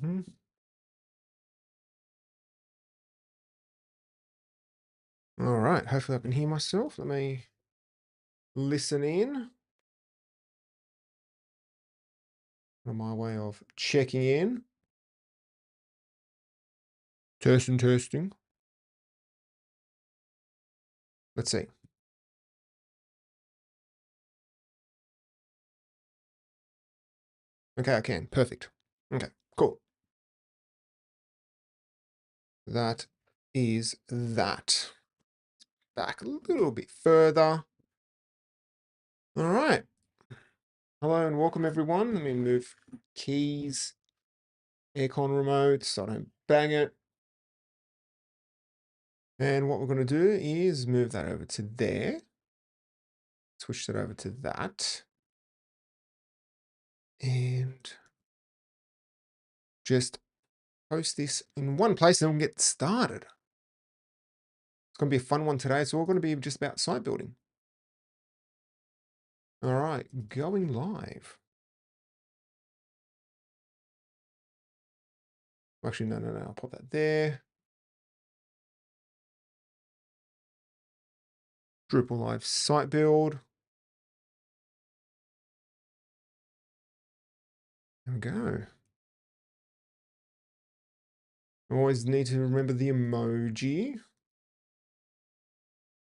All right, hopefully I can hear myself. Let me listen in on my way of checking in. Testing. Let's see. Okay, I can. Perfect. Okay, cool. That is that. Back a little bit further. All right. Hello and welcome everyone. Let me move keys, aircon remote, so I don't bang it. And what we're going to do is move that over to there. Switch that over to that. And just post this in one place and we'll get started. It's going to be a fun one today. It's all going to be just about site building. All right, going live. Actually, no. I'll pop that there. Drupal live site build. There we go. Always need to remember the emoji.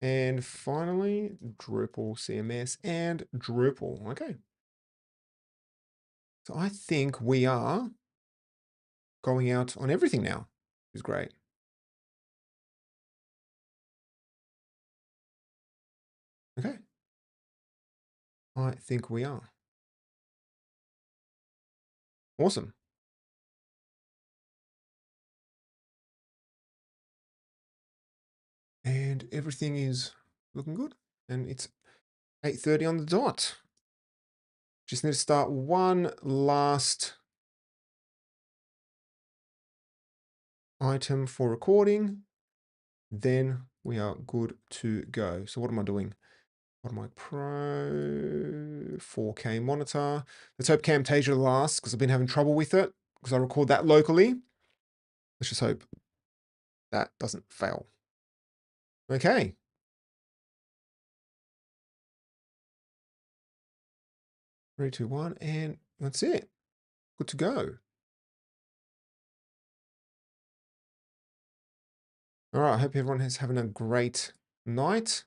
And finally, Drupal CMS and Drupal. Okay. So I think we are going out on everything now, which is great. Okay. I think we are. Awesome. And everything is looking good. And it's 8:30 on the dot. Just need to start one last item for recording. Then we are good to go. So what am I doing? What am I pro 4K monitor? Let's hope Camtasia lasts because I've been having trouble with it because I record that locally. Let's just hope that doesn't fail. Okay. Three, two, one, and that's it. Good to go. All right. I hope everyone is having a great night.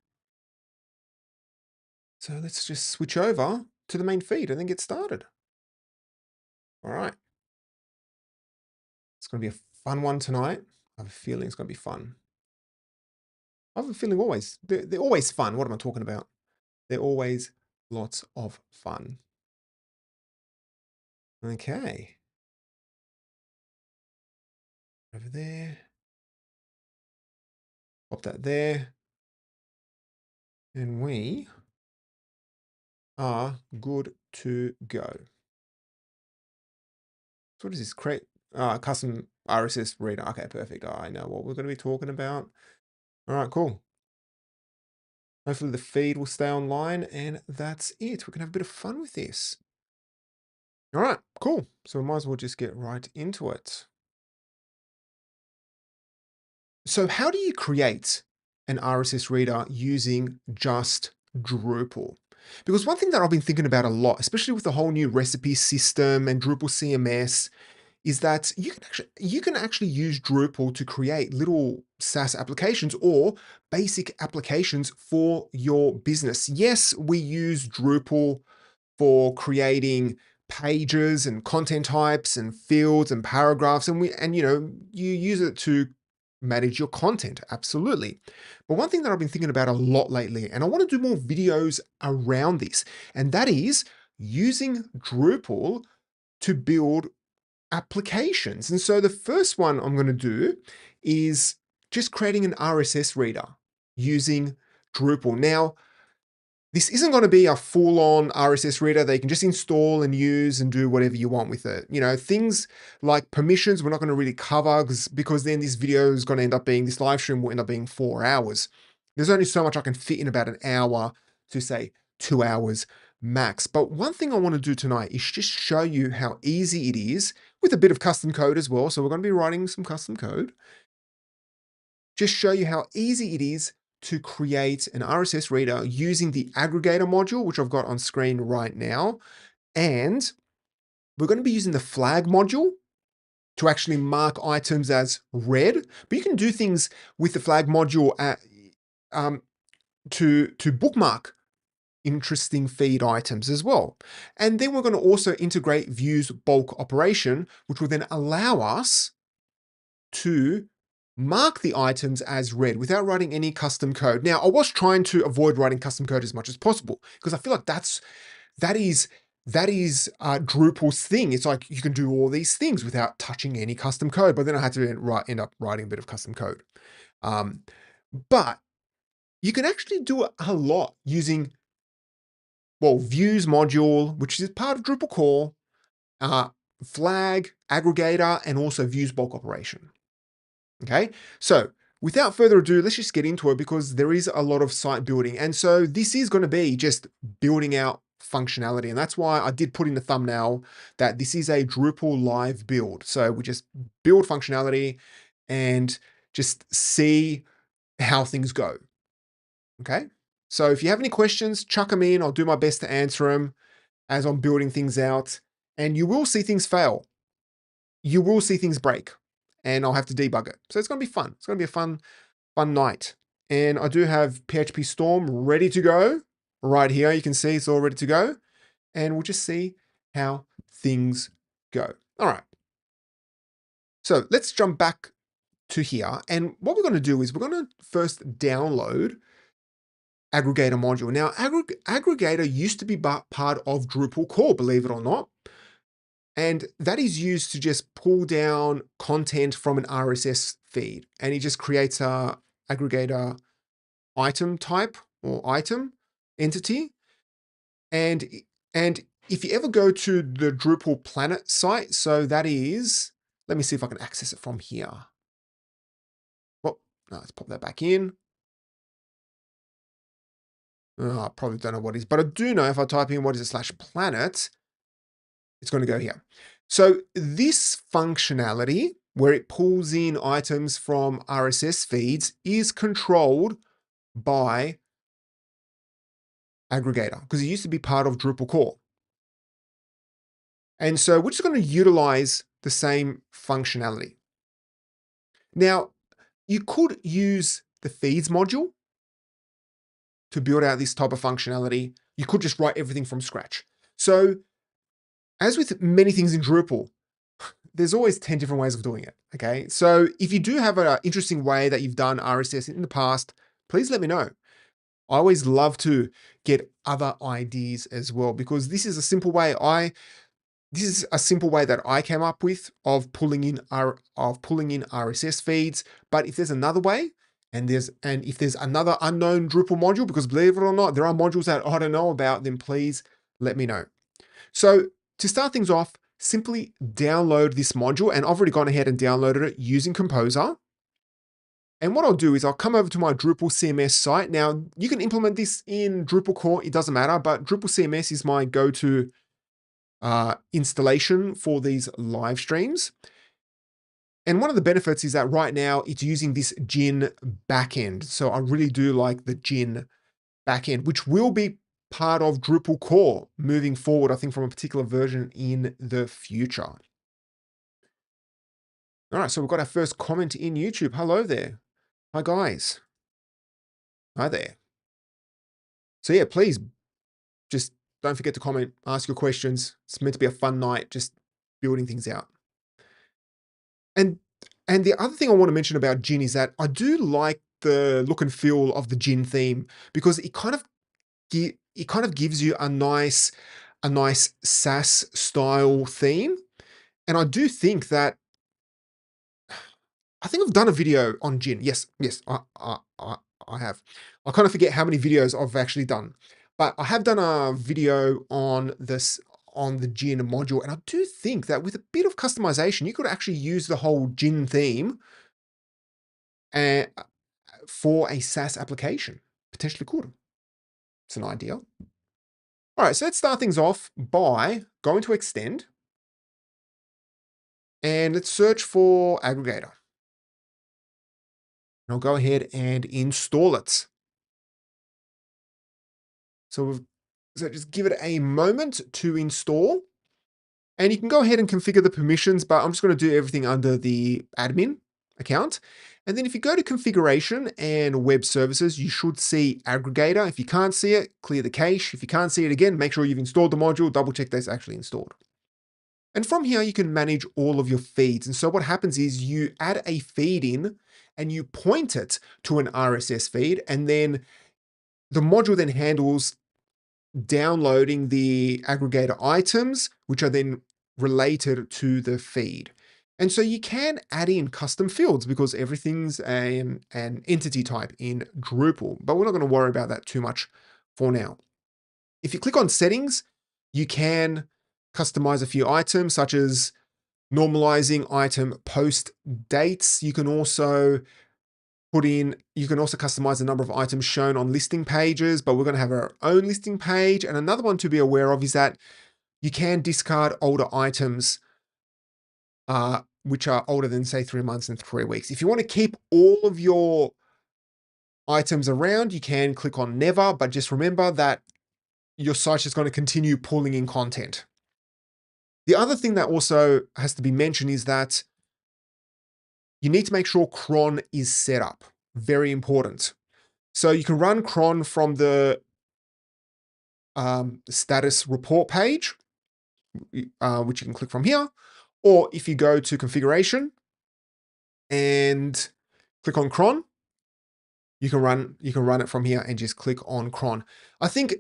So let's just switch over to the main feed and then get started. All right. It's going to be a fun one tonight. I have a feeling it's going to be fun. I have a feeling always. They're always fun. What am I talking about? They're always lots of fun. Okay. Over there. Pop that there. And we are good to go. So what is this? Create custom RSS reader. Okay, perfect. I know what we're going to be talking about. All right, cool. Hopefully the feed will stay online and that's it. We can have a bit of fun with this. All right, cool. So we might as well just get right into it. So how do you create an RSS reader using just Drupal? Because one thing that I've been thinking about a lot, especially with the whole new recipe system and Drupal CMS, is that you can actually use Drupal to create little SaaS applications or basic applications for your business. Yes, we use Drupal for creating pages and content types and fields and paragraphs, and you use it to manage your content, absolutely. But one thing that I've been thinking about a lot lately, and I want to do more videos around this, and that is using Drupal to build applications. And so the first one I'm going to do is just creating an RSS reader using Drupal. Now, this isn't going to be a full-on RSS reader that you can just install and use and do whatever you want with it. Things like permissions, we're not going to really cover because then this video is going to end up being, this live stream will end up being 4 hours. There's only so much I can fit in about an hour to say 2 hours max. But one thing I want to do tonight is just show you how easy it is with a bit of custom code as well. So we're going to be writing some custom code. Just show you how easy it is to create an RSS reader using the Aggregator module, which I've got on screen right now. And we're going to be using the flag module to actually mark items as read. But you can do things with the flag module to bookmark interesting feed items as well. And then we're going to also integrate views bulk operation, which will then allow us to mark the items as read without writing any custom code. Now, I was trying to avoid writing custom code as much as possible because I feel like that is Drupal's thing. It's like you can do all these things without touching any custom code, but then I had to end up writing a bit of custom code. But you can actually do a lot using, well, views module, which is part of Drupal core, flag, aggregator, and also views bulk operation. Okay, so without further ado, let's just get into it because there is a lot of site building. And so this is going to be just building out functionality. And that's why I did put in the thumbnail that this is a Drupal live build. So we just build functionality and just see how things go. Okay, so if you have any questions, chuck them in. I'll do my best to answer them as I'm building things out. And you will see things fail. You will see things break. And I'll have to debug it. So it's going to be fun. It's going to be a fun night. And I do have PHP Storm ready to go right here. You can see it's all ready to go. And we'll just see how things go. All right. So let's jump back to here. And what we're going to do is we're going to first download Aggregator module. Now, Aggregator used to be part of Drupal core, believe it or not. And that is used to just pull down content from an RSS feed. And it just creates a aggregator item type or item entity. And if you ever go to the Drupal Planet site, so that is, let me see if I can access it from here. Well, no, let's pop that back in. I probably don't know what it is, but I do know if I type in what is it /planet, it's going to go here. So this functionality where it pulls in items from RSS feeds is controlled by Aggregator because it used to be part of Drupal core. And so we're just going to utilize the same functionality. Now, you could use the feeds module to build out this type of functionality. You could just write everything from scratch. So as with many things in Drupal, there's always 10 different ways of doing it, okay? So if you do have an interesting way that you've done RSS in the past, please let me know. I always love to get other ideas as well, because this is a simple way that I came up with of pulling in RSS feeds. But if there's another way, and if there's another unknown Drupal module, because believe it or not, there are modules that I don't know about, then please let me know. So to start things off, simply download this module, and I've already gone ahead and downloaded it using Composer. And what I'll do is I'll come over to my Drupal CMS site. Now, you can implement this in Drupal core, it doesn't matter, but Drupal CMS is my go-to installation for these live streams. And one of the benefits is that right now it's using this Gin backend. So I really do like the Gin backend, which will be part of Drupal core moving forward, I think from a particular version in the future. All right, so we've got our first comment in YouTube. Hello there. Hi, guys. Hi there. So yeah, please just don't forget to comment, ask your questions. It's meant to be a fun night, just building things out. And the other thing I want to mention about Gin is that I do like the look and feel of the Gin theme because it kind of gives you a nice SaaS style theme. And I do think that I think I've done a video on Gin. Yes, I have. I kind of forget how many videos I've actually done, but I have done a video on the Gin module, and I do think that with a bit of customization, you could actually use the whole Gin theme for a SaaS application. Potentially could. It's an idea. All right, so let's start things off by going to Extend, and let's search for Aggregator. And I'll go ahead and install it. So just give it a moment to install. And you can go ahead and configure the permissions, but I'm just going to do everything under the admin account. And then if you go to configuration and web services, you should see Aggregator. If you can't see it, clear the cache. If you can't see it again, make sure you've installed the module, double check that it's actually installed. And from here, you can manage all of your feeds. And so what happens is you add a feed in and you point it to an RSS feed, and then the module then handles downloading the aggregator items, which are then related to the feed. And so you can add in custom fields because everything's an entity type in Drupal, but we're not going to worry about that too much for now. If you click on settings, you can customize a few items such as normalizing item post dates. You can also customize the number of items shown on listing pages, but we're going to have our own listing page. And another one to be aware of is that you can discard older items, which are older than say 3 months and 3 weeks. If you want to keep all of your items around, you can click on never, but just remember that your site is going to continue pulling in content. The other thing that also has to be mentioned is that you need to make sure Cron is set up. Very important. So you can run Cron from the status report page, which you can click from here, or if you go to configuration and click on Cron, you can run it from here and just click on Cron. I think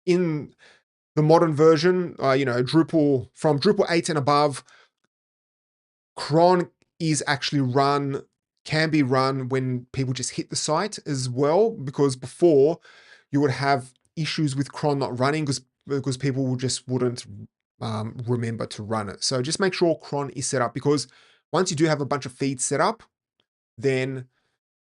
in the modern version, Drupal from Drupal 8 and above, Cron is actually can be run when people just hit the site as well, because before you would have issues with Cron not running because people wouldn't remember to run it. So just make sure Cron is set up, because once you do have a bunch of feeds set up, then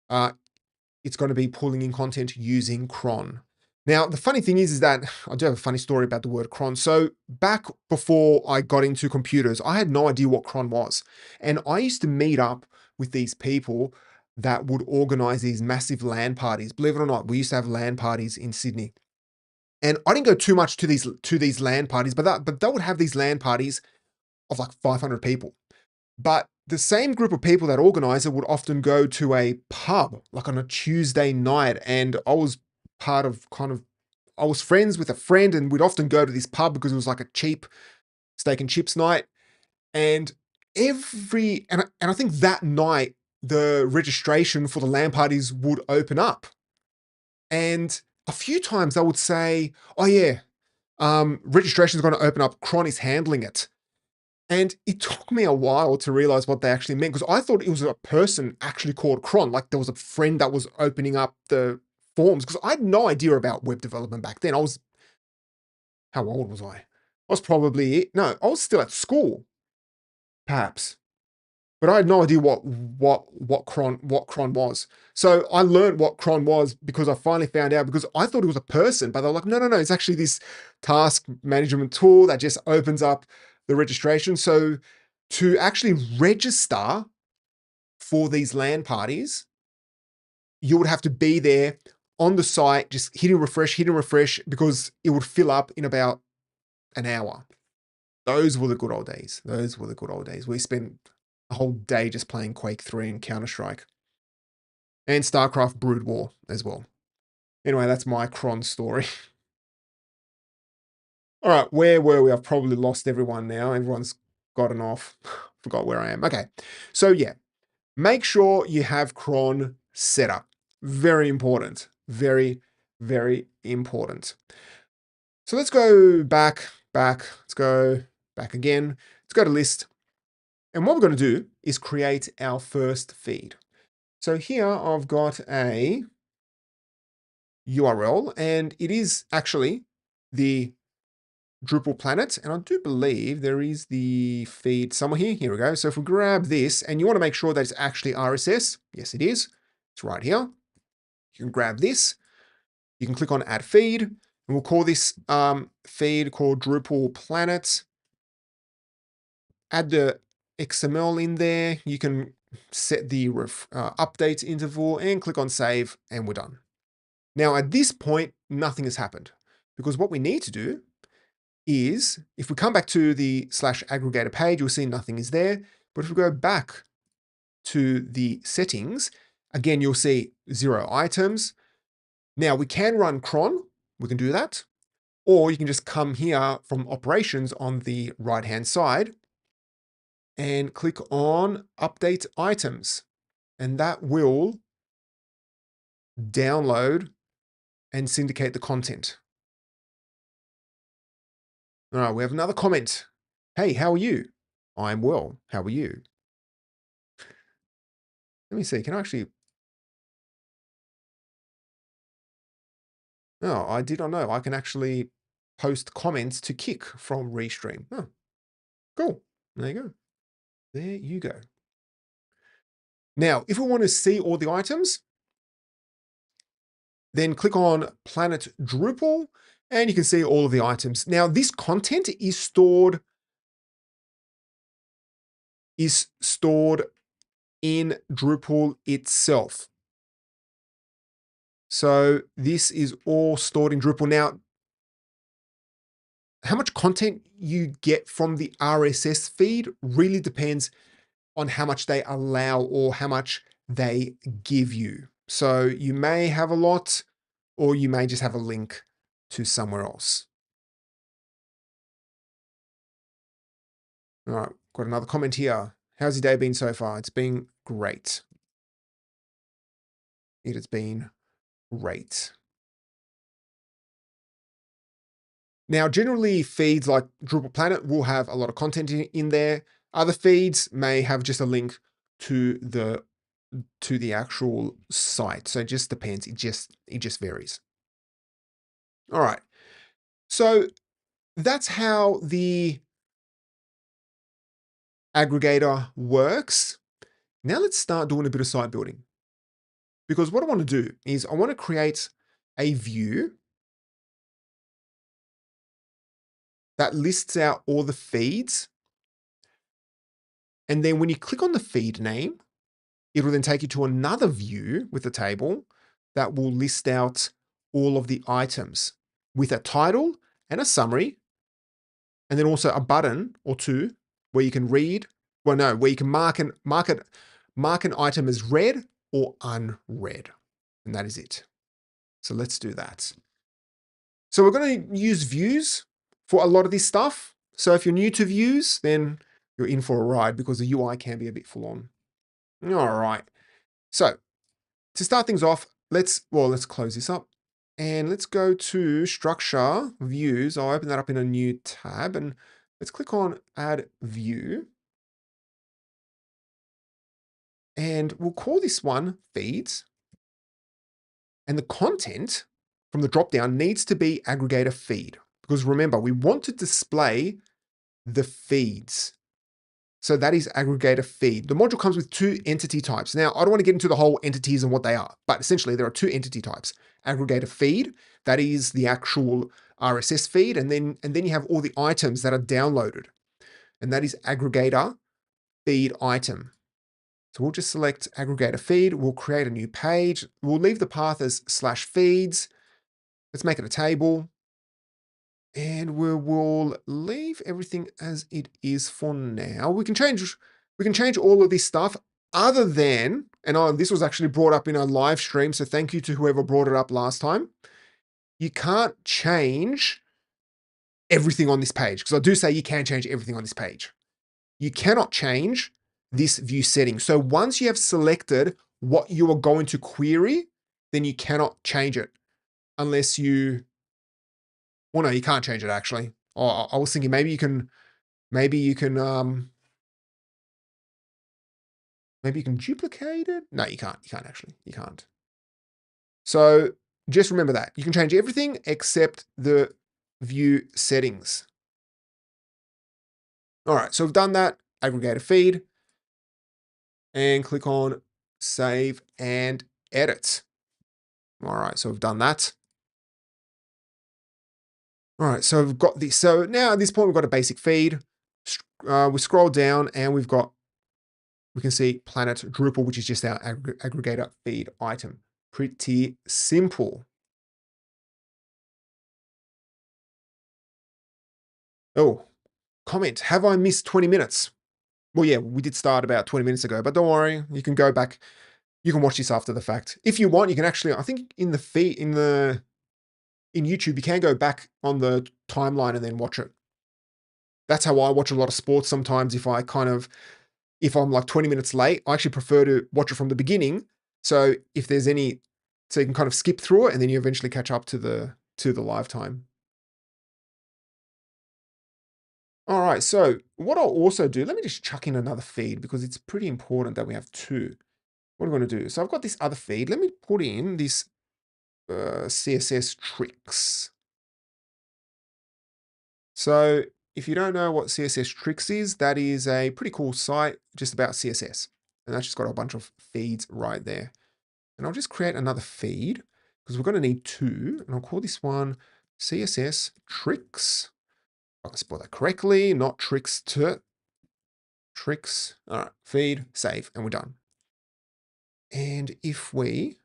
it's going to be pulling in content using Cron. Now, the funny thing is that I do have a funny story about the word cron. So back before I got into computers, I had no idea what cron was. And I used to meet up with these people that would organize these massive LAN parties. Believe it or not, we used to have LAN parties in Sydney. And I didn't go too much to these LAN parties, but they would have these LAN parties of like 500 people. But the same group of people that organize it would often go to a pub, like on a Tuesday night. And I was I was friends with a friend, and we'd often go to this pub because it was like a cheap steak and chips night. And I think that night, the registration for the LAN parties would open up. And a few times I would say, oh yeah, registration is going to open up. Cron is handling it. And it took me a while to realize what they actually meant, because I thought it was a person actually called Cron, like there was a friend that was opening up the forms, because I had no idea about web development back then. How old was I? I was probably, no, I was still at school, perhaps. But I had no idea what cron was. So I learned what cron was because I finally found out, because I thought it was a person, but they're like, no, it's actually this task management tool that just opens up the registration. So to actually register for these LAN parties, you would have to be there on the site, just hitting refresh, because it would fill up in about an hour. Those were the good old days. We spent a whole day just playing Quake 3 and Counter-Strike. And StarCraft Brood War as well. Anyway, that's my cron story. All right, where were we? I've probably lost everyone now. Everyone's gotten off. Forgot where I am. Okay, so yeah, make sure you have cron set up. Very important. Very, very important. So let's go back. Let's go back again. Let's go to list. And what we're going to do is create our first feed. So here I've got a URL, and it is actually the Drupal planet. And I do believe there is the feed somewhere here. Here we go. So if we grab this, and you want to make sure that it's actually RSS. Yes, it is. It's right here. You can grab this. You can click on add feed. And we'll call this feed called Drupal Planet. Add the XML in there. You can set the update interval and click on save, and we're done. Now, at this point, nothing has happened because what we need to do is, if we come back to the /aggregator page, you'll see nothing is there. But if we go back to the settings, again, you'll see 0 items. Now, we can run cron. We can do that. Or you can just come here from operations on the right-hand side and click on update items. And that will download and syndicate the content. All right, we have another comment. Hey, how are you? I'm well. How are you? Let me see. Can I actually... Oh, I did not know. I can actually post comments to Kik from Restream. Oh, cool. There you go. There you go. Now, if we want to see all the items, then click on Planet Drupal, and you can see all of the items. Now, this content is stored in Drupal itself. So this is all stored in Drupal. Now, how much content you get from the RSS feed really depends on how much they allow or how much they give you. So you may have a lot, or you may just have a link to somewhere else. All right, got another comment here. How's your day been so far? It's been great. It has been great. Now, generally, feeds like Drupal Planet will have a lot of content in there. Other feeds may have just a link to the actual site. So it just depends. It just varies. All right. So that's how the aggregator works. Now let's start doing a bit of site building. Because what I want to do is I want to create a view that lists out all the feeds. And then when you click on the feed name, it will then take you to another view with a table that will list out all of the items with a title and a summary, and then also a button or two where you can read, where you can mark an item as read or unread. And that is it. So let's do that. So we're going to use views for a lot of this stuff. So if you're new to views, then you're in for a ride because the UI can be a bit full on. All right. So to start things off, let's close this up and let's go to structure views. I'll open that up in a new tab and let's click on add view. And we'll call this one feeds. And the content from the dropdown needs to be aggregator feed. Because remember, we want to display the feeds. So that is aggregator feed. The module comes with 2 entity types. Now, I don't want to get into the whole entities and what they are, but essentially there are 2 entity types. Aggregator feed, that is the actual RSS feed, and then you have all the items that are downloaded. And that is aggregator feed item. So we'll just select aggregator feed. We'll create a new page. We'll leave the path as /feeds. Let's make it a table. And we will leave everything as it is for now. We can change all of this stuff other than, and this was actually brought up in a live stream, so thank you to whoever brought it up last time. You can't change everything on this page, because I do say you can change everything on this page. You cannot change this view setting. So once you have selected what you are going to query, then you cannot change it unless you... Well, no, you can't change it actually. Oh, I was thinking maybe you can duplicate it. No, you can't. You can't actually. You can't. So just remember that. You can change everything except the view settings. All right, so we've done that. Aggregator feed. And click on save and edit. All right, so we've done that. All right, so we've got this. So now at this point, we've got a basic feed. We scroll down and we can see Planet Drupal, which is just our aggregator feed item. Pretty simple. Oh, comment. Have I missed 20 minutes? Well, yeah, we did start about 20 minutes ago, but don't worry. You can go back. You can watch this after the fact. If you want, you can actually, I think in the feed, in YouTube, you can go back on the timeline and then watch it. That's how I watch a lot of sports sometimes. If I'm like 20 minutes late, I actually prefer to watch it from the beginning. So if there's any, so you can kind of skip through it and then you eventually catch up to the live time. All right, so what I'll also do, let me just chuck in another feed because it's pretty important that we have two. What am I going to do? So I've got this other feed. Let me put in this CSS tricks. So if you don't know what CSS tricks is, that is a pretty cool site just about CSS. And that's just got a bunch of feeds right there. And I'll just create another feed because we're going to need two. And I'll call this one CSS tricks. I can spell that correctly, not tricks to tricks. All right, feed, save, and we're done. And if we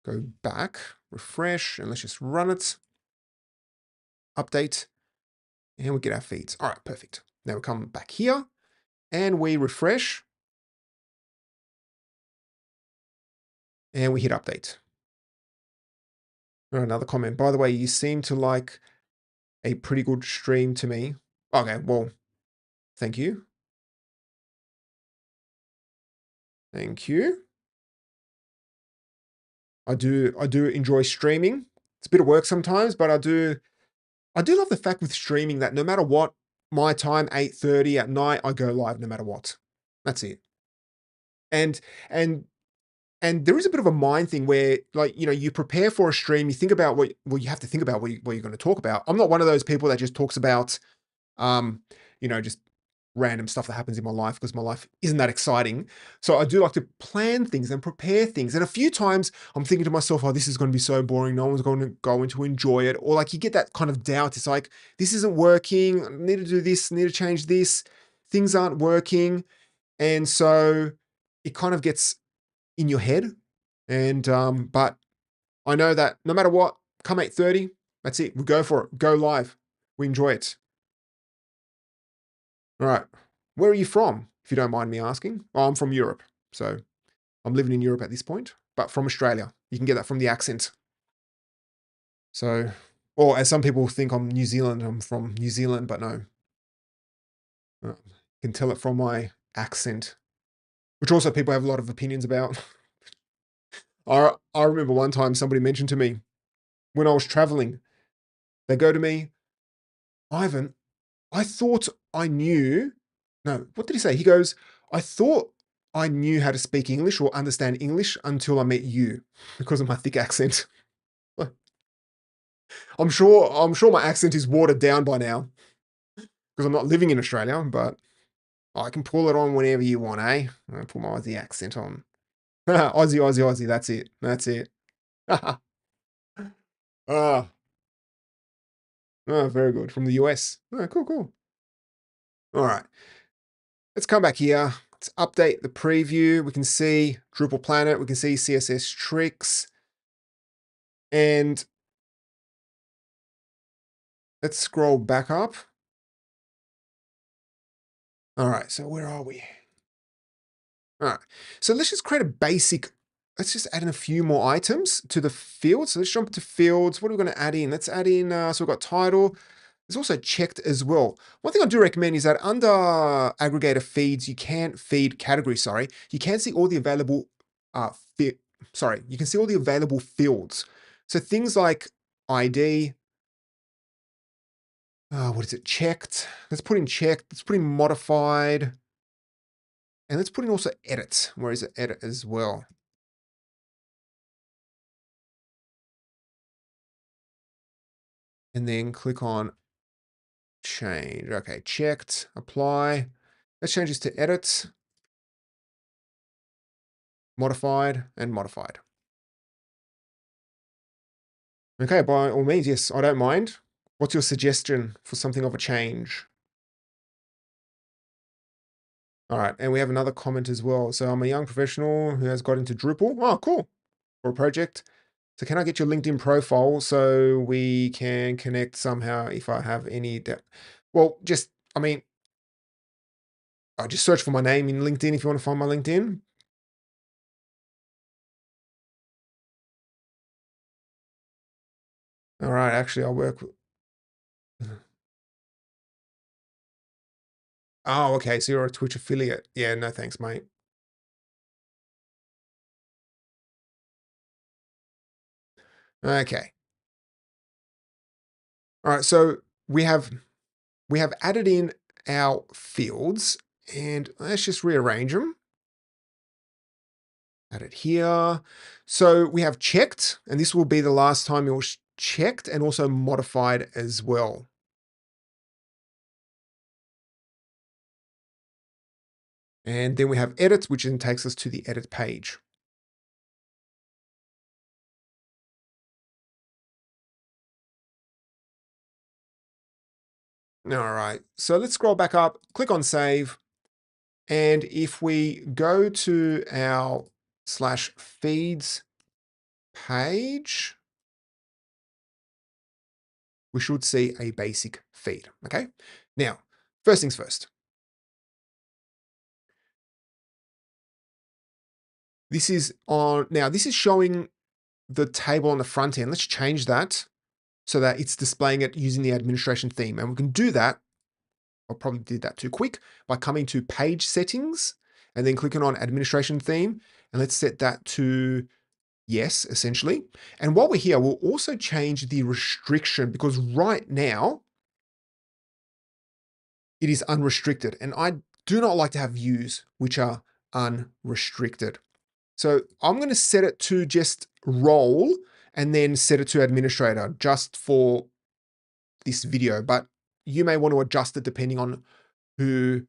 go back, refresh, and let's just run it, update, and we get our feeds. All right, perfect. Now we come back here and we refresh and we hit update. Another comment. By the way, you seem to like a pretty good stream to me. Okay, well, thank you. Thank you. I do enjoy streaming. It's a bit of work sometimes, but I do love the fact with streaming that no matter what, my time, 8:30 at night, I go live no matter what. That's it. And and and there is a bit of a mind thing where, like, you prepare for a stream, you think about you have to think about what you're going to talk about. I'm not one of those people that just talks about, just random stuff that happens in my life because my life isn't that exciting. So I do like to plan things and prepare things. And a few times I'm thinking to myself, oh, this is going to be so boring. No one's going to enjoy it. Or like you get that kind of doubt. It's like, this isn't working. I need to do this, need to change this. Things aren't working. And so it kind of gets in your head. And but I know that no matter what, come 8:30, that's it. We go for it. Go live. We enjoy it. All right. Where are you from, if you don't mind me asking? Oh, I'm from Europe. So I'm living in Europe at this point, but from Australia. You can get that from the accent. So, or as some people think I'm New Zealand, I'm from New Zealand, but no. You can tell it from my accent, which also people have a lot of opinions about. I remember one time somebody mentioned to me when I was traveling, they go to me, Ivan, I thought I knew. No, what did he say? He goes, I thought I knew how to speak English or understand English until I met you because of my thick accent. I'm sure my accent is watered down by now because I'm not living in Australia, but I can pull it on whenever you want, eh? I put my Aussie accent on. Aussie, Aussie, Aussie. That's it. That's it. Ah, very good. From the US. Oh, cool, cool. All right. Let's come back here. Let's update the preview. We can see Drupal Planet. We can see CSS tricks. And let's scroll back up. All right, so where are we? All right, so let's just create a basic, let's just add in a few more items to the fields. So let's jump to fields. What are we going to add in? Let's add in, so we've got title. It's also checked as well. One thing I do recommend is that under aggregator feeds, you can feed category, sorry. You can see all the available, you can see all the available fields. So things like ID, what is it, checked. Let's put in checked, let's put in modified, and let's put in also edit. Where is it, edit as well? And then click on change. Okay, checked, apply. Let's change this to edit, modified, and modified. Okay, by all means, yes, I don't mind. What's your suggestion for something of a change? All right, and we have another comment as well. So I'm a young professional who has got into Drupal. Oh, cool. For a project. So can I get your LinkedIn profile so we can connect somehow if I have any well, I mean, I just search for my name in LinkedIn if you want to find my LinkedIn. All right, actually, I'll work with. Oh, okay. So you're a Twitch affiliate. Yeah, no thanks, mate. Okay. All right. So we have we have added in our fields and let's just rearrange them. Add it here. So we have checked, and this will be the last time it was checked and also modified as well. And then we have edit, which then takes us to the edit page. All right, so let's scroll back up, click on save. And if we go to our /feeds page, we should see a basic feed, okay? Now, first things first. This is showing the table on the front end. Let's change that so that it's displaying it using the administration theme. And we can do that, I probably did that too quick, by coming to page settings and then clicking on administration theme. And let's set that to yes, essentially. And while we're here, we'll also change the restriction because right now it is unrestricted. And I do not like to have views which are unrestricted. So I'm going to set it to just role and then set it to administrator just for this video, but you may want to adjust it depending on who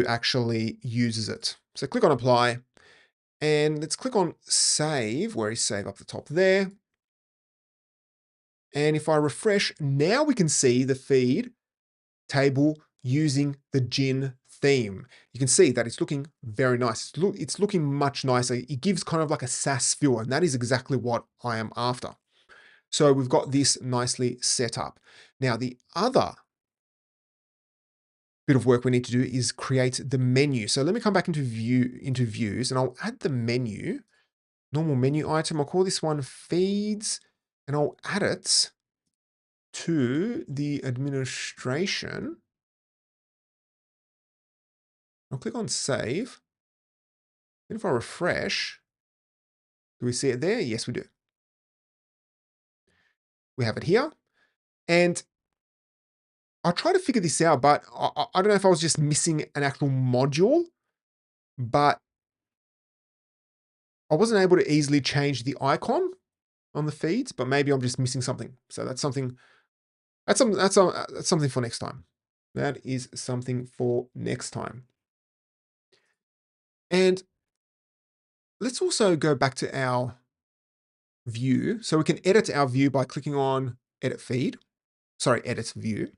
actually uses it. So click on apply and let's click on save, where is save up the top there. And if I refresh, now we can see the feed table using the Gin theme. You can see that it's looking very nice. It's looking much nicer. It gives kind of like a SaaS feel, and that is exactly what I am after. So we've got this nicely set up. Now, the other bit of work we need to do is create the menu. So let me come back into views, and I'll add the menu, normal menu item. I'll call this one feeds, and I'll add it to the administration. I'll click on save. And if I refresh, do we see it there? Yes, we do. We have it here. And I'll try to figure this out, but I don't know if I was just missing an actual module, but I wasn't able to easily change the icon on the feeds, but maybe I'm just missing something. So that's something for next time. That is something for next time. And let's also go back to our view. So we can edit our view by clicking on edit view.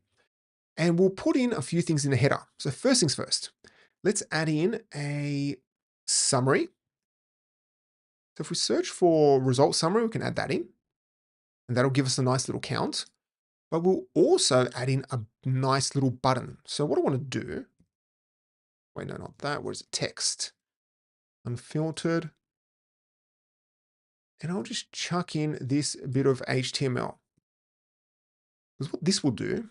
And we'll put in a few things in the header. So first things first, let's add in a summary. So if we search for result summary, we can add that in. And that'll give us a nice little count. But we'll also add in a nice little button. So what I want to do, wait, no, not that. Where's it? Text. Unfiltered. And I'll just chuck in this bit of HTML. Because what this will do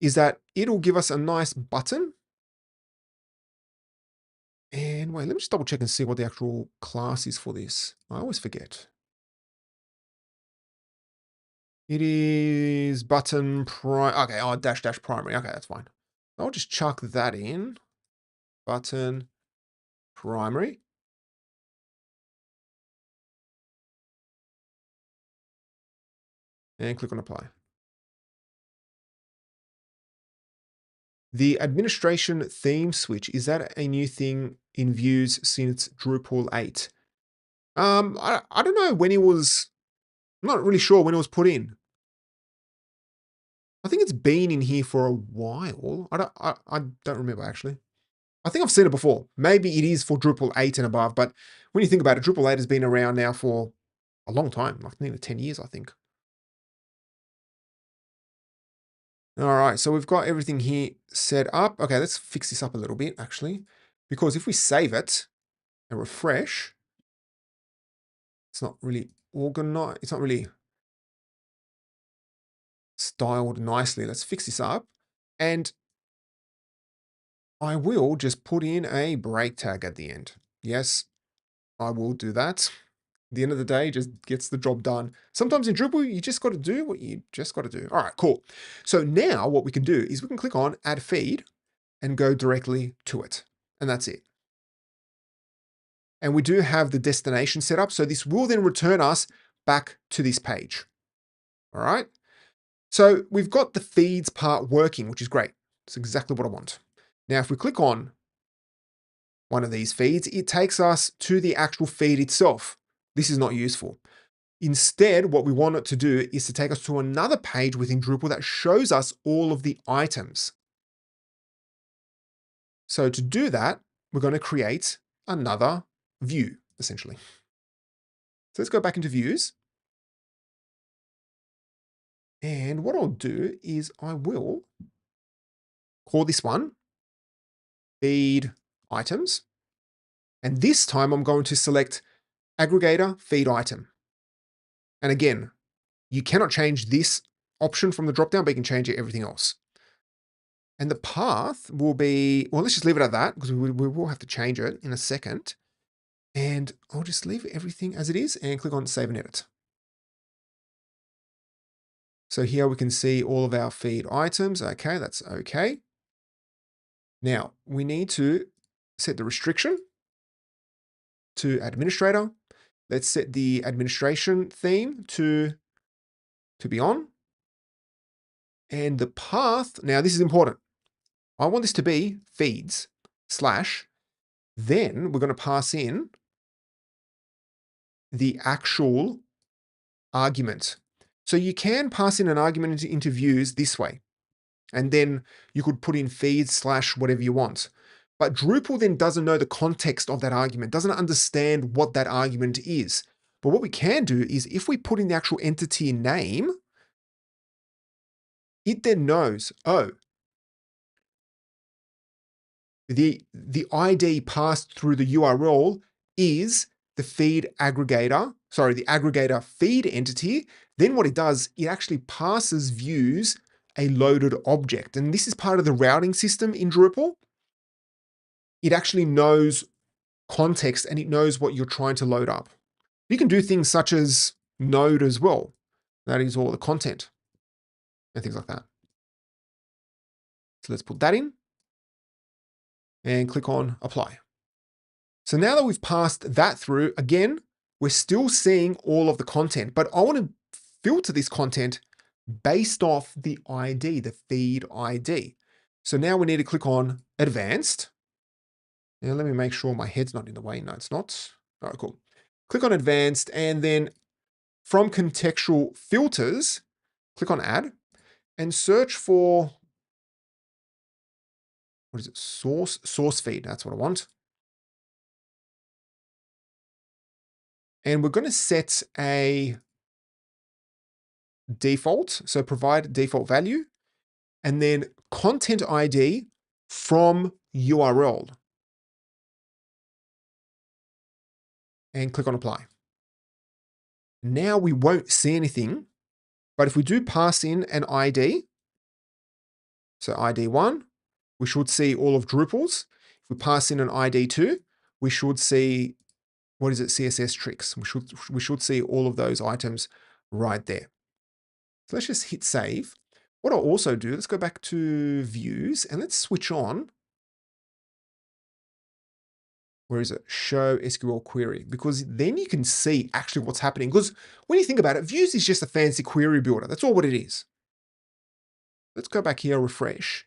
is that it'll give us a nice button. And wait, let me just double check and see what the actual class is for this. I always forget. It is button okay, oh, dash primary. Okay, that's fine. I'll just chuck that in. Button primary. And click on apply. The administration theme switch, is that a new thing in views since Drupal 8? I don't know when it was, I'm not really sure when it was put in. I think it's been in here for a while. I don't remember actually. I think I've seen it before. Maybe it is for Drupal 8 and above, but when you think about it, Drupal 8 has been around now for a long time, like nearly 10 years, I think. All right, so we've got everything here set up. Okay, let's fix this up a little bit, actually, because if we save it and refresh, it's not really organized. It's not really styled nicely. Let's fix this up. And I will just put in a break tag at the end. Yes, I will do that. At the end of the day, just gets the job done. Sometimes in Drupal, you just got to do what you just got to do. All right, cool. So now what we can do is we can click on Add Feed and go directly to it. And that's it. And we do have the destination set up. So this will then return us back to this page. All right. So we've got the feeds part working, which is great. It's exactly what I want. Now, if we click on one of these feeds, it takes us to the actual feed itself. This is not useful. Instead, what we want it to do is to take us to another page within Drupal that shows us all of the items. So to do that, we're going to create another view, essentially. So let's go back into views. And what I'll do is I will call this one feed items. And this time I'm going to select aggregator feed item. And again, you cannot change this option from the dropdown, but you can change everything else. And the path will be, well, let's just leave it at that because we will have to change it in a second. And I'll just leave everything as it is and click on Save and Edit. So here we can see all of our feed items. Okay, that's okay. Now we need to set the restriction to administrator. Let's set the administration theme to be on. And the path, now this is important. I want this to be feeds slash, then we're going to pass in the actual argument. So you can pass in an argument into views this way, and then you could put in feeds slash whatever you want. But Drupal then doesn't know the context of that argument, doesn't understand what that argument is. But what we can do is if we put in the actual entity name, it then knows, oh, the ID passed through the URL is the feed aggregator, sorry, the aggregator feed entity. Then what it does, it actually passes views a loaded object. And this is part of the routing system in Drupal. It actually knows context and it knows what you're trying to load up. You can do things such as node as well. That is all the content and things like that. So let's put that in and click on apply. So now that we've passed that through, again, we're still seeing all of the content, but I want to filter this content based off the ID, the feed ID. So now we need to click on advanced. Now let me make sure my head's not in the way. No, it's not. All right, cool. Click on advanced and then from contextual filters, click on add and search for, what is it? Source feed. That's what I want. And we're going to set a default. So provide default value and then content ID from URL and click on apply. Now we won't see anything, but if we do pass in an ID, so ID 1, we should see all of Drupal's. If we pass in an ID 2, we should see, what is it, CSS tricks. We should see all of those items right there. So let's just hit save. What I'll also do, let's go back to views and let's switch on, where is it? Show SQL query, because then you can see actually what's happening. Because when you think about it, views is just a fancy query builder. That's all what it is. Let's go back here, refresh.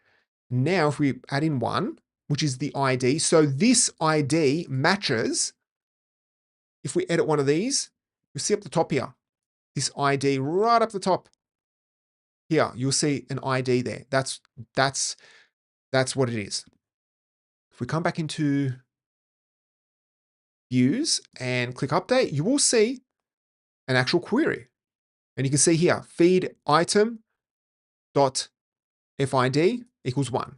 Now, if we add in one, which is the ID, so this ID matches, if we edit one of these, you'll see up the top here, this ID right up the top. Here, you'll see an ID there. That's what it is. If we come back into views and click update, you will see an actual query. And you can see here, feed item dot FID equals 1.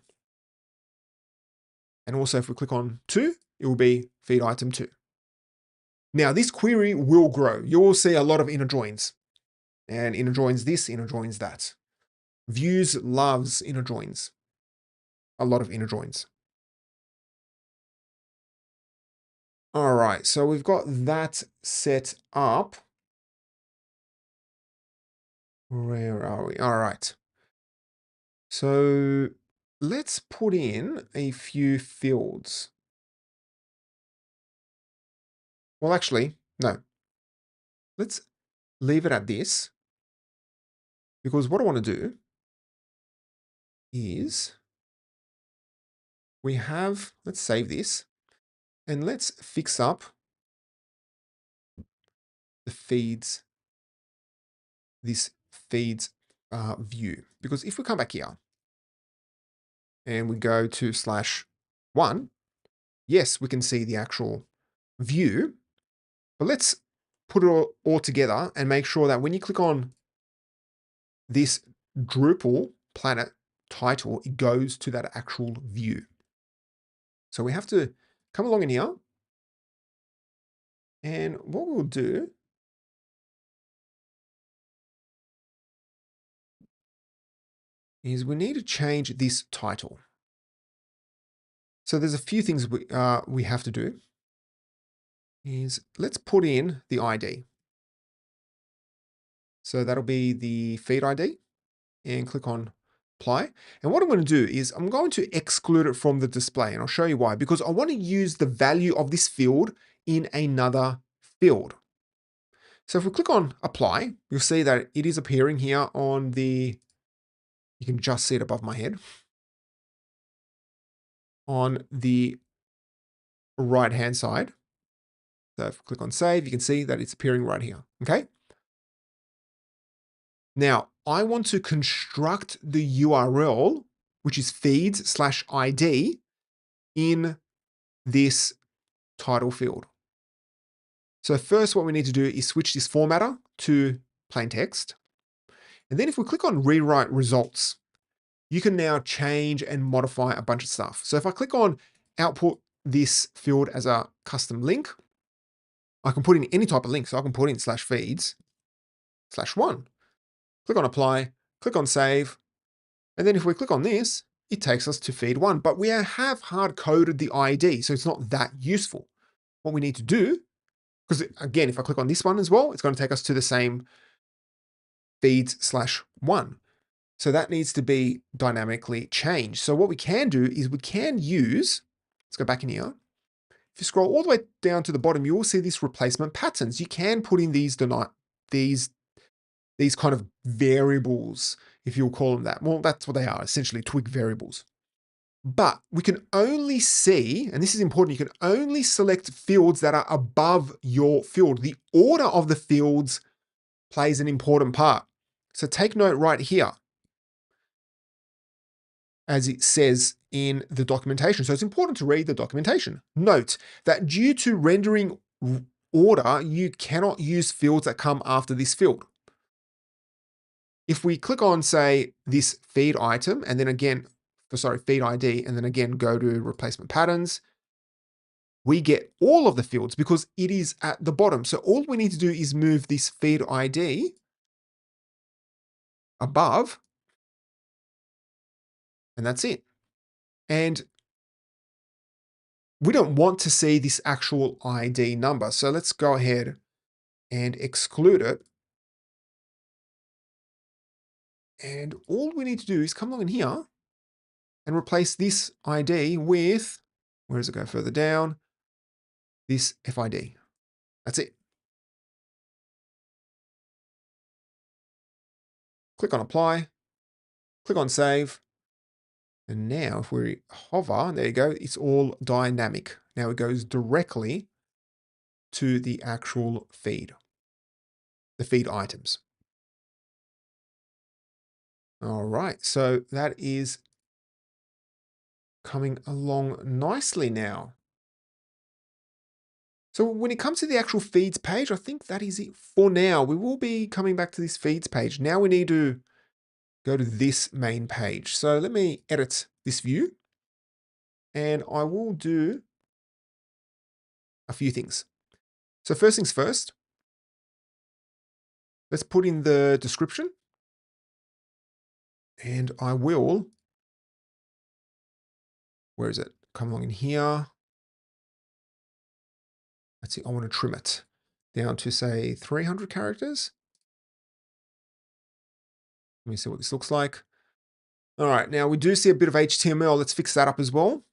And also if we click on 2, it will be feed item 2. Now this query will grow. You will see a lot of inner joins. And inner joins this, inner joins that. Views loves inner joins. A lot of inner joins. All right, so we've got that set up. Where are we? All right. So let's put in a few fields. Well, actually, no. Let's leave it at this, because what I want to do is let's save this, and let's fix up the feeds, this feeds view. Because if we come back here and we go to /1, yes, we can see the actual view, but let's put it all together and make sure that when you click on this Drupal planet title, it goes to that actual view. So we have to come along in here, and what we'll do is we need to change this title. So there's a few things we have to do. Is let's put in the ID. So that'll be the feed ID, and click on apply. And what I'm going to do is I'm going to exclude it from the display, and I'll show you why. Because I want to use the value of this field in another field. So if we click on apply, you'll see that it is appearing here on the, you can just see it above my head, on the right-hand side. So if we click on save, you can see that it's appearing right here, okay? Now, I want to construct the URL, which is feeds/ID, in this title field. So first, what we need to do is switch this formatter to plain text. And then if we click on rewrite results, you can now change and modify a bunch of stuff. So if I click on output this field as a custom link, I can put in any type of link. So I can put in /feeds/1. Click on apply, click on save. And then if we click on this, it takes us to feed 1, but we have hard coded the ID, so it's not that useful. What we need to do, because again, if I click on this one as well, it's going to take us to the same feeds/1. So that needs to be dynamically changed. So what we can do is we can use, let's go back in here. If you scroll all the way down to the bottom, you will see this replacement patterns. You can put in these kind of variables, if you'll call them that. Well, that's what they are, essentially twig variables. But we can only see, and this is important, you can only select fields that are above your field. The order of the fields plays an important part. So take note right here, as it says in the documentation. So it's important to read the documentation. Note that due to rendering order, you cannot use fields that come after this field. If we click on, say, this feed item, and then again, feed ID, and then again go to replacement patterns, we get all of the fields because it is at the bottom. So all we need to do is move this feed ID above, and that's it. And we don't want to see this actual ID number. So let's go ahead and exclude it. And all we need to do is come along in here and replace this ID with, where does it go further down? This FID. That's it. Click on apply, click on save. And now if we hover, there you go, it's all dynamic. Now it goes directly to the actual feed, the feed items. All right, so that is coming along nicely now. So when it comes to the actual feeds page, I think that is it for now. We will be coming back to this feeds page. Now we need to go to this main page. So let me edit this view and I will do a few things. So first things first, let's put in the description and I will, where is it? Come along in here. Let's see, I want to trim it down to say 300 characters. Let me see what this looks like. All right, now we do see a bit of HTML. Let's fix that up as well.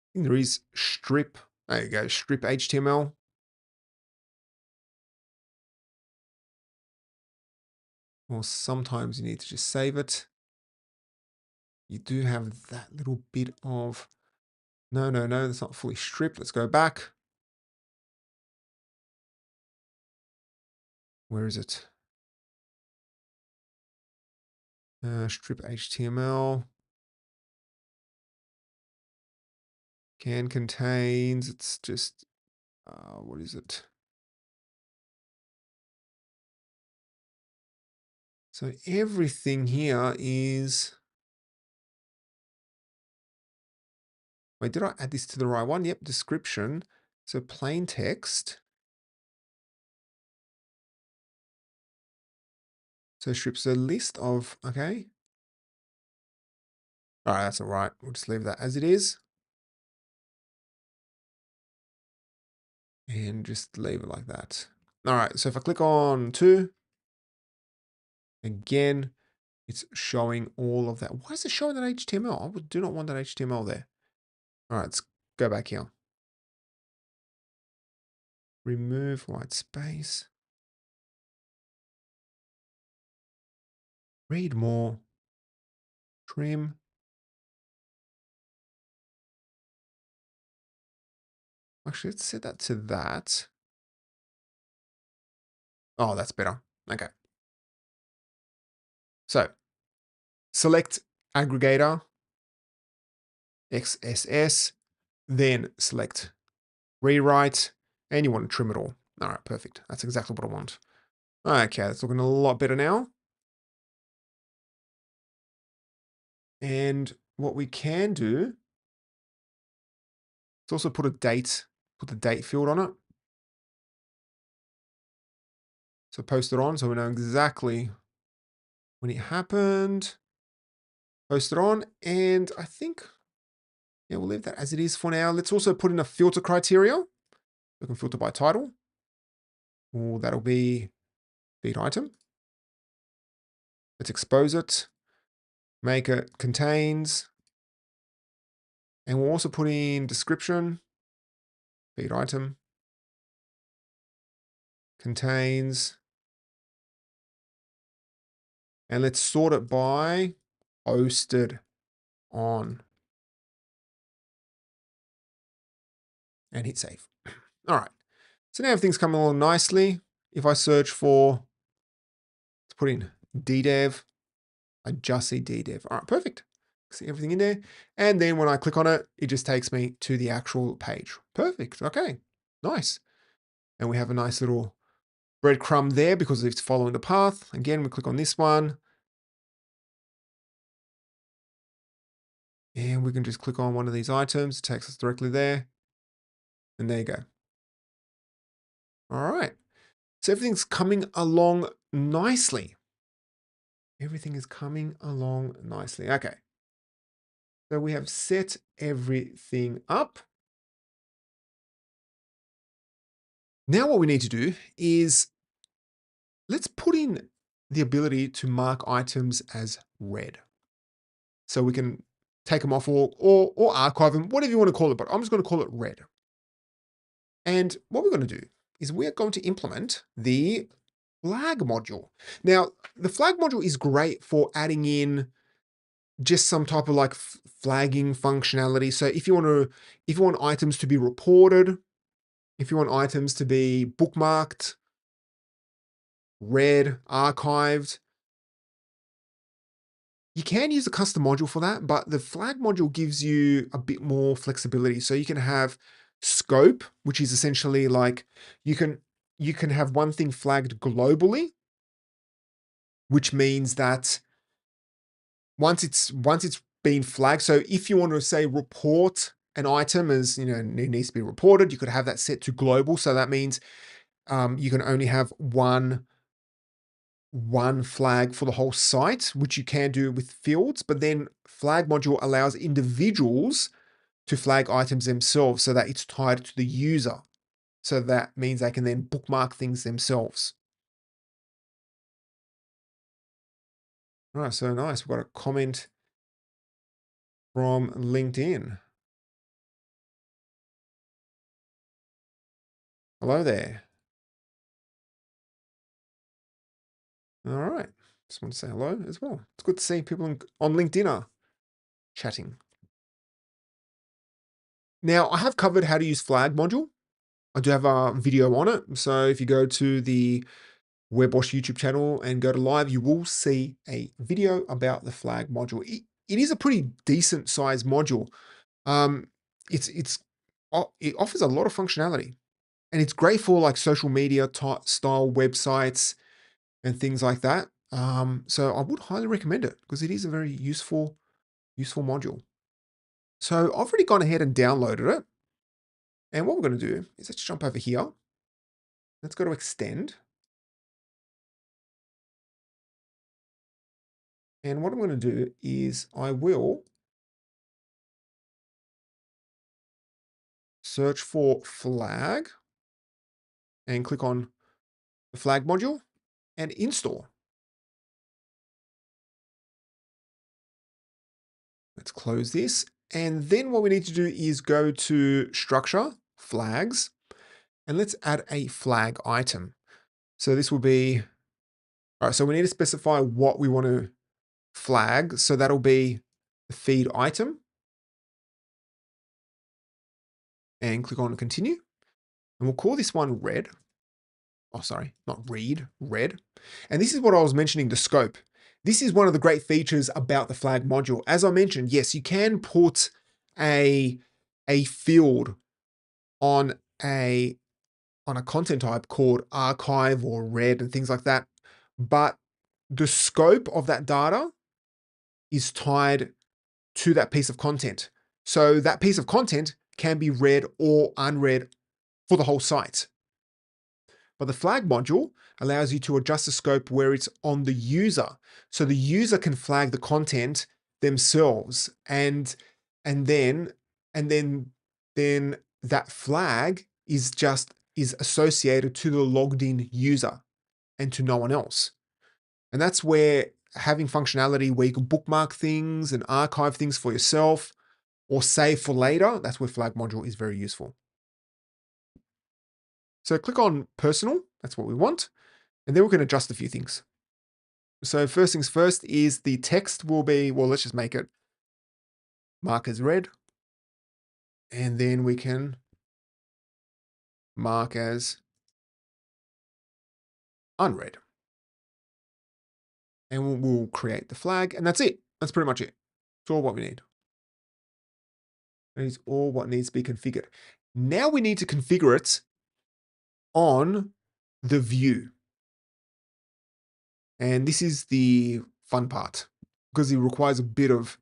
I think there is strip. There you go, strip HTML. Or sometimes you need to just save it. You do have that little bit of, no, that's not fully stripped. Let's go back. Where is it? Strip HTML. Can contains, it's just, what is it? So everything here is, wait, did I add this to the right one? Yep, description. So plain text. So strips a list of, okay. All right, that's all right. We'll just leave that as it is. And just leave it like that. All right, so if I click on 2, again, it's showing all of that. Why is it showing that HTML? I do not want that HTML there. All right, let's go back here. Remove white space. Read more. Trim. Actually, let's set that to that. Oh, that's better. Okay. So select Aggregator, XSS, then select Rewrite, and you want to trim it all. All right, perfect. That's exactly what I want. Okay, that's looking a lot better now. And what we can do is also put the date field on it. So post it on so we know exactly when it happened. Post it on, and I think, yeah, we'll leave that as it is for now. Let's also put in a filter criteria. We can filter by title. Or that'll be feed item. Let's expose it. Make it contains. And we'll also put in description. Feed item. Contains. And let's sort it by posted on. And hit save. All right. So now everything's coming along nicely. If I search for, let's put in ddev, I just see ddev. All right, perfect. See everything in there. And then when I click on it, it just takes me to the actual page. Perfect. Okay, nice. And we have a nice little breadcrumb there because it's following the path. Again, we click on this one. And we can just click on one of these items. It takes us directly there. And there you go. All right. So everything's coming along nicely. Everything is coming along nicely. Okay. So we have set everything up. Now what we need to do is let's put in the ability to mark items as read. So we can take them off or archive them, whatever you want to call it, but I'm just going to call it read. And what we're going to do is we're going to implement the flag module. Now, the flag module is great for adding in just some type of like flagging functionality. So if you want items to be reported, if you want items to be bookmarked, read, archived, You can use a custom module for that, but the flag module gives you a bit more flexibility. So you can have scope, which is essentially like you can have one thing flagged globally, which means that once it's been flagged, so if you want to say report an item as it needs to be reported, you could have that set to global. So that means you can only have one flag for the whole site, which you can do with fields, but then flag module allows individuals to flag items themselves so that it's tied to the user. So that means they can then bookmark things themselves. All right, so nice. We've got a comment from LinkedIn. Hello there. All right. Just want to say hello as well. It's good to see people on LinkedIn are chatting. Now, I have covered how to use flag module. I do have a video on it. So if you go to the WebWash YouTube channel and go to live, you will see a video about the flag module. It is a pretty decent sized module. Um, it offers a lot of functionality, and it's great for like social media style websites and things like that. So I would highly recommend it because it is a very useful module. So I've already gone ahead and downloaded it. And what we're going to do is let's jump over here. Let's go to extend. And what I'm going to do is I will search for flag and click on the flag module and install. Let's close this. And then what we need to do is go to structure, flags, and let's add a flag item. So this will be, all right, so we need to specify what we want to flag. So that'll be the feed item. And click on continue. And we'll call this one red. Oh, sorry, not read, red. And this is what I was mentioning, the scope. This is one of the great features about the flag module. As I mentioned, yes, you can put a field on a content type called archive or red and things like that. But the scope of that data is tied to that piece of content. So that piece of content can be read or unread for the whole site. But the flag module allows you to adjust the scope where it's on the user. So the user can flag the content themselves and then that flag is associated to the logged in user and to no one else. And that's where having functionality where you can bookmark things and archive things for yourself or save for later, that's where flag module is very useful. So click on personal, that's what we want. And then we can adjust a few things. So first things first is the text will be, well, let's just make it mark as red. And then we can mark as unread. And we'll create the flag, and that's it. That's pretty much it. It's all what we need. That is all what needs to be configured. Now we need to configure it on the view. And this is the fun part because it requires a bit of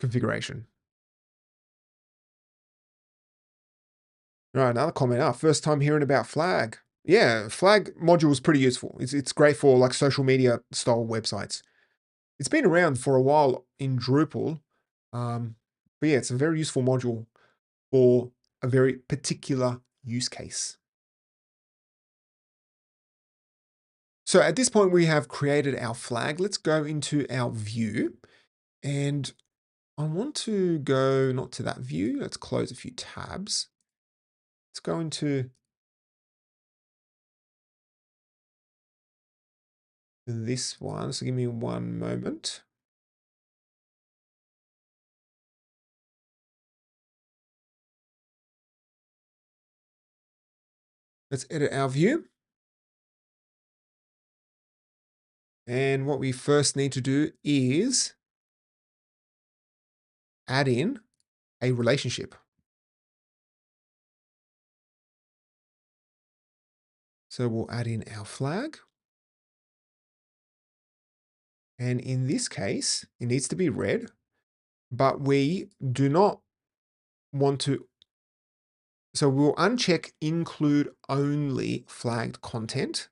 configuration. All right, another comment. First time hearing about flag. Yeah, flag module is pretty useful. It's great for like social media style websites. It's been around for a while in Drupal. But yeah, it's a very useful module for a very particular use case. So at this point, we have created our flag. Let's go into our view. And I want to go not to that view. Let's close a few tabs. Let's go into this one. So give me one moment. Let's edit our view. And what we first need to do is add in a relationship. So we'll add in our flag. And in this case, it needs to be red, but we do not want to. So we'll uncheck include only flagged content.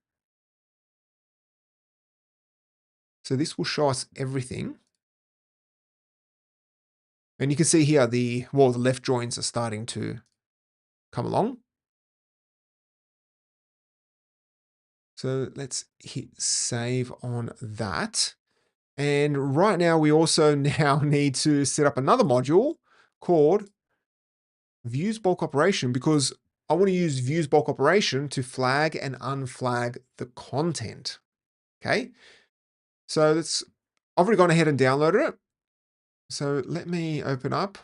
So this will show us everything. And you can see here the left joins are starting to come along. So let's hit save on that. And right now we also now need to set up another module called views bulk operation, because I want to use views bulk operation to flag and unflag the content. Okay. So I've already gone ahead and downloaded it. So let me open up,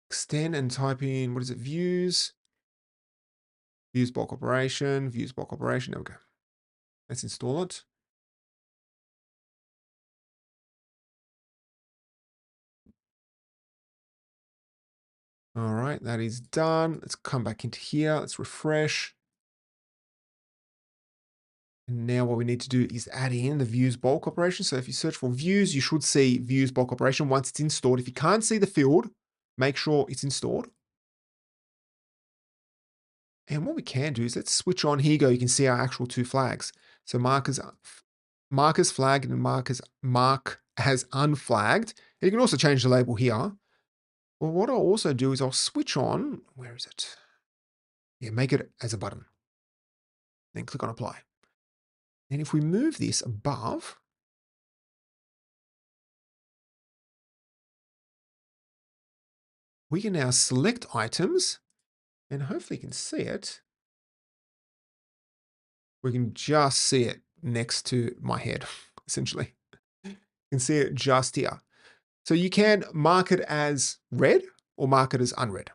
extend and type in, what is it? Views bulk operation, views bulk operation. There we go. Let's install it. All right, that is done. Let's come back into here. Let's refresh. And now what we need to do is add in the views bulk operation. So if you search for views, you should see views bulk operation once it's installed. If you can't see the field, make sure it's installed. And what we can do is let's switch on. Here you go. You can see our actual two flags. So mark as flagged and mark as unflagged. And you can also change the label here. Well, what I'll also do is I'll switch on. Where is it? Yeah, make it as a button. Then click on apply. And if we move this above, we can now select items, and hopefully you can see it. We can just see it next to my head, essentially. You can see it just here. So you can mark it as red or mark it as unread.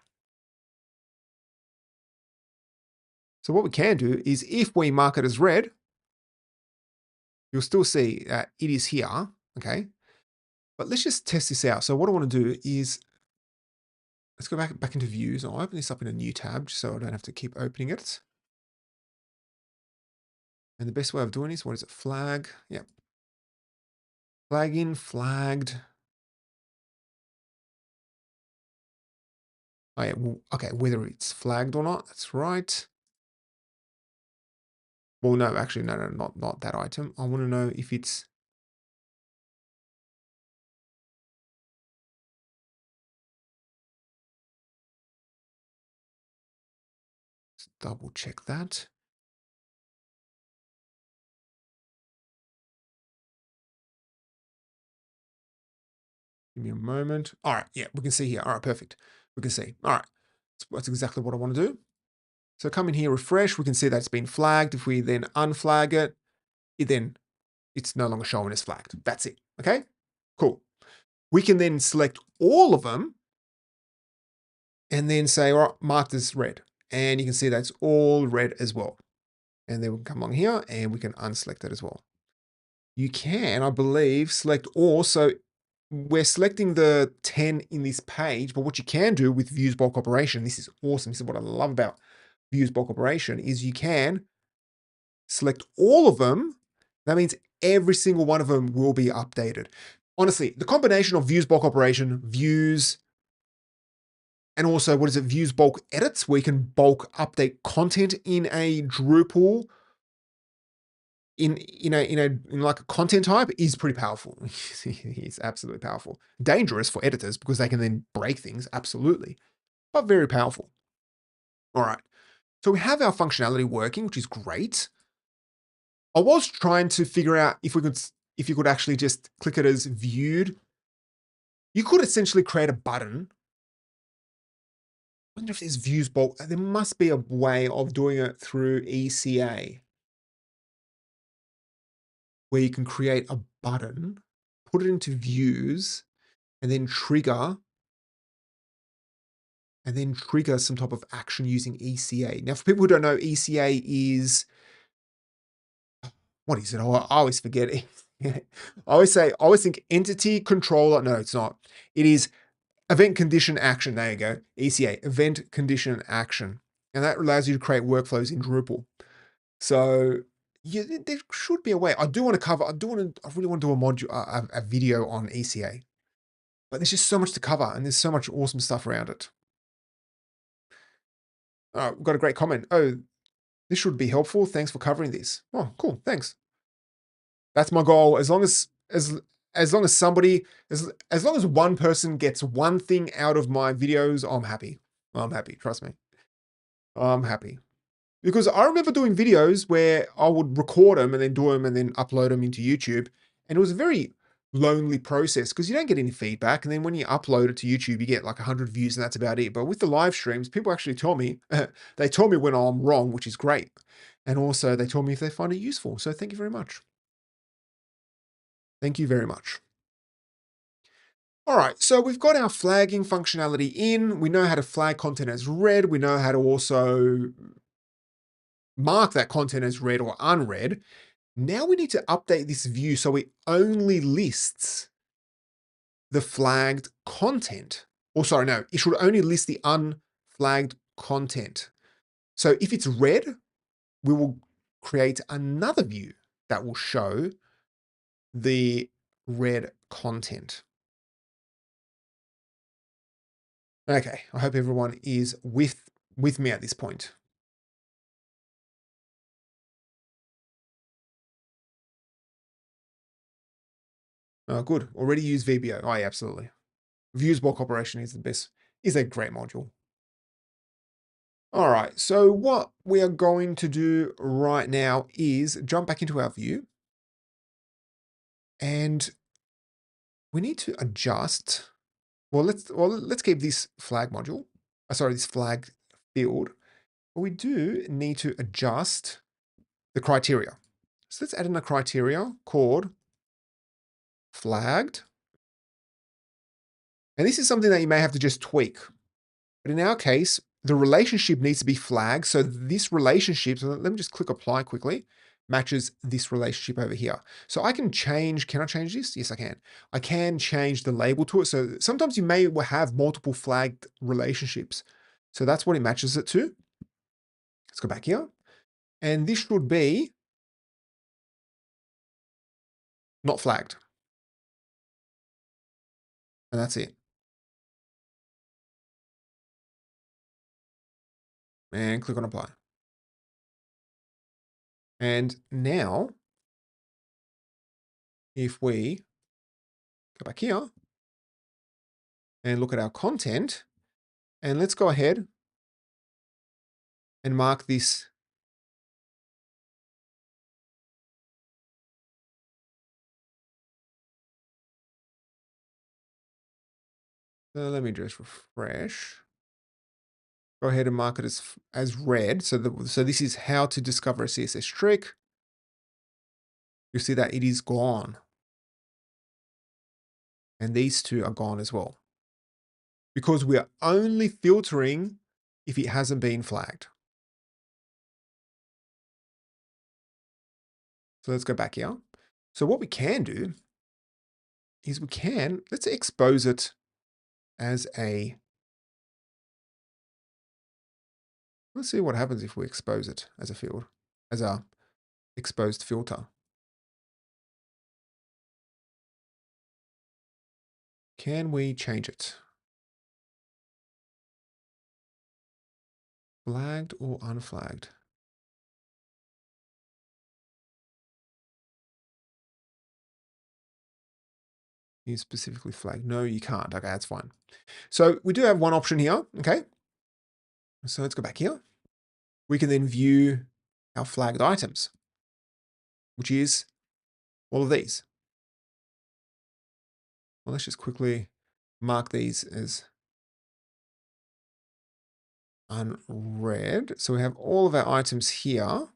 So what we can do is if we mark it as red, you'll still see that it is here, okay? But let's just test this out. So what I want to do is, let's go back into views. I'll open this up in a new tab just so I don't have to keep opening it. And the best way of doing this, what is it? Flag. Yep. Flag in, flagged. Oh yeah, well, okay, whether it's flagged or not, that's right. Well, no, actually, no, not that item. I want to know if it's. Let's double check that. Give me a moment. All right, yeah, we can see here. All right, perfect. We can see. All right, that's exactly what I want to do. So come in here, refresh. We can see that it's been flagged. If we then unflag it, it's no longer showing as flagged. That's it. Okay, cool. We can then select all of them and then say, all right, marked as red. And you can see that's all red as well. And then we can come along here and we can unselect it as well. You can, I believe, select all. So we're selecting the 10 in this page, but what you can do with views bulk operation, this is awesome. This is what I love about views bulk operation, is you can select all of them. That means every single one of them will be updated. Honestly, the combination of views bulk operation, views, and also views bulk edits, where you can bulk update content in a Drupal in like a content type is pretty powerful. It's absolutely powerful. Dangerous for editors because they can then break things, absolutely, but very powerful. All right. So we have our functionality working, which is great. I was trying to figure out if you could actually just click it as viewed. You could essentially create a button. I wonder if there's views bulk. There must be a way of doing it through ECA where you can create a button, put it into views, and then trigger some type of action using ECA. Now, for people who don't know, ECA is, what is it? I always forget it. I always think entity controller. No, it's not. It is event condition action. There you go. ECA, event condition action. And that allows you to create workflows in Drupal. So yeah, there should be a way. I really want to do a module, a video on ECA, but there's just so much to cover and there's so much awesome stuff around it. We've got a great comment. Oh, this should be helpful. Thanks for covering this. Oh, cool. Thanks. That's my goal. As long as somebody, as long as one person gets one thing out of my videos, I'm happy. I'm happy. Trust me. I'm happy. Because I remember doing videos where I would record them and then do them and then upload them into YouTube. And it was a very lonely process because you don't get any feedback. And then when you upload it to YouTube, you get like 100 views and that's about it. But with the live streams, people actually tell me, they tell me when I'm wrong, which is great. And also they tell me if they find it useful. So thank you very much. Thank you very much. All right, so we've got our flagging functionality in. We know how to flag content as read. We know how to also mark that content as read or unread. Now we need to update this view so it only lists the flagged content. Or sorry, no, it should only list the unflagged content. So if it's read, we will create another view that will show the read content. Okay, I hope everyone is with me at this point. Oh, good. Already use VBO. Oh, yeah, absolutely. Views block operation is the best, is a great module. All right, so what we are going to do right now is jump back into our view. And we need to adjust. Well, let's keep this flag module. This flag field. But we do need to adjust the criteria. So let's add in a criteria called flagged. And this is something that you may have to just tweak. But in our case, the relationship needs to be flagged. So this relationship, so let me just click apply quickly, matches this relationship over here. So I can change, can I change this? Yes, I can. I can change the label to it. So sometimes you may have multiple flagged relationships. So that's what it matches it to. Let's go back here. And this should be not flagged. And that's it. And click on apply. And now, if we go back here and look at our content, and let's go ahead and mark this. So let me just refresh. Go ahead and mark it as read. So this is how to discover a CSS trick. You'll see that it is gone. And these two are gone as well. Because we are only filtering if it hasn't been flagged. So let's go back here. So what we can do is let's expose it as let's see what happens if we expose it as a field, as a exposed filter. Can we change it? Flagged or unflagged? You specifically flagged. No, you can't. Okay, that's fine. So we do have one option here. Okay. So let's go back here. We can then view our flagged items, which is all of these. Well, let's just quickly mark these as unread. So we have all of our items here.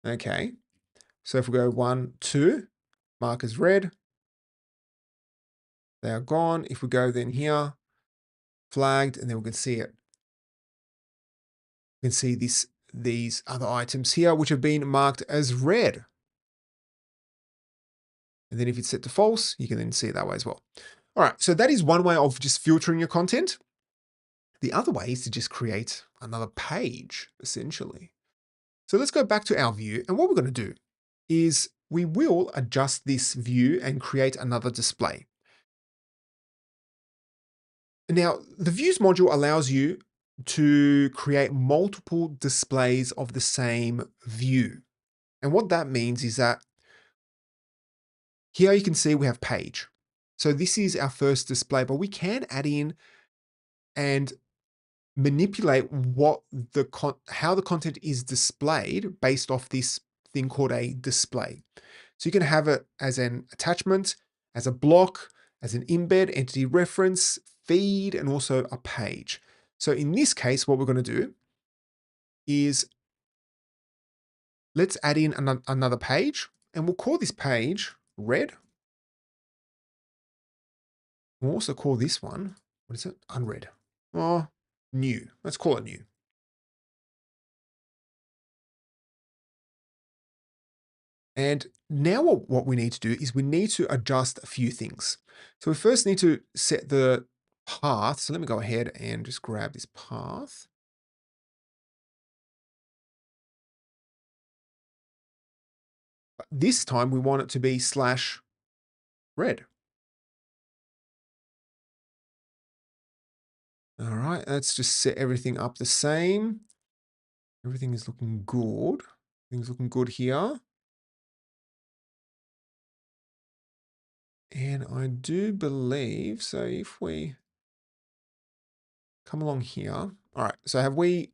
Okay. So if we go 1, 2, mark as read, they are gone. If we go then here, flagged, and then we can see it. We can see this these other items here, which have been marked as red. And then if it's set to false, you can then see it that way as well. All right, so that is one way of just filtering your content. The other way is to just create another page, essentially. So let's go back to our view. And what we're going to do is we will adjust this view and create another display. Now, the views module allows you to create multiple displays of the same view. And what that means is that here you can see we have page. So this is our first display, but we can add in and manipulate how the content is displayed based off this thing called a display. So you can have it as an attachment, as a block, as an embed, entity reference, feed, and also a page. So in this case, what we're going to do is let's add in another page, and we'll call this page red. We'll also call this one, what is it? Unread. Oh, new. Let's call it new. And now what we need to do is we need to adjust a few things. So we first need to set the path. So let me go ahead and just grab this path. But this time we want it to be /red. All right, let's just set everything up the same. Everything is looking good. Everything's looking good here. And I do believe, so if we come along here, all right, so have we,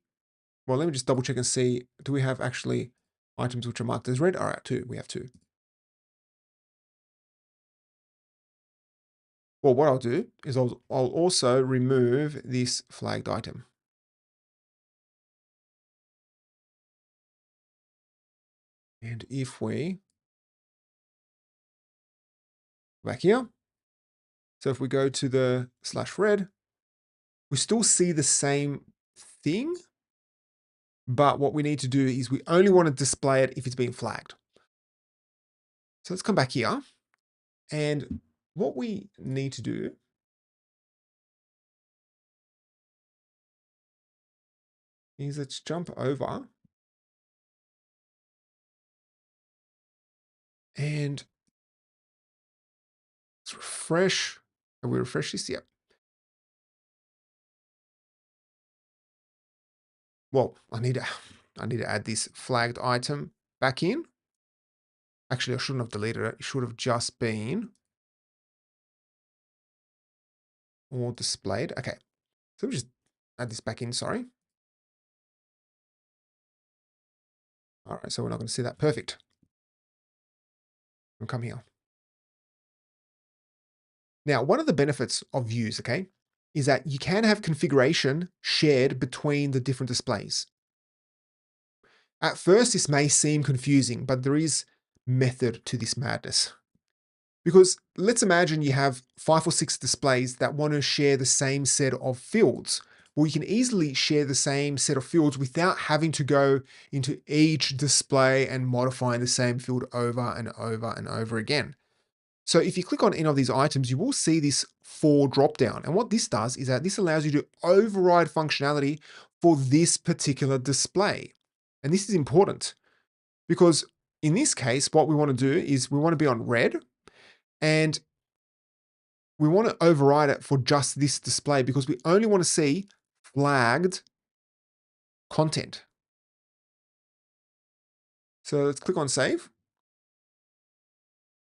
well, let me just double check and see, do we have actually items which are marked as red? All right, we have two. Well, what I'll do is I'll also remove this flagged item. And if we back here, so if we go to the /red, we still see the same thing, but what we need to do is we only want to display it if it's being flagged. So let's come back here, and what we need to do is let's jump over and let's refresh. Can we refresh this? Yeah. Well, I need to add this flagged item back in. Actually, I shouldn't have deleted it. It should have just been all displayed. Okay. So let me just add this back in, sorry. All right, so we're not going to see that. Perfect. We'll come here. Now, one of the benefits of views, okay, is that you can have configuration shared between the different displays. At first, this may seem confusing, but there is method to this madness. Because let's imagine you have 5 or 6 displays that want to share the same set of fields. Well, you can easily share the same set of fields without having to go into each display and modifying the same field over and over and over again. So if you click on any of these items, you will see this for dropdown. And what this does is that this allows you to override functionality for this particular display. And this is important because in this case, what we want to do is we want to be on red, and we want to override it for just this display because we only want to see flagged content. So let's click on save.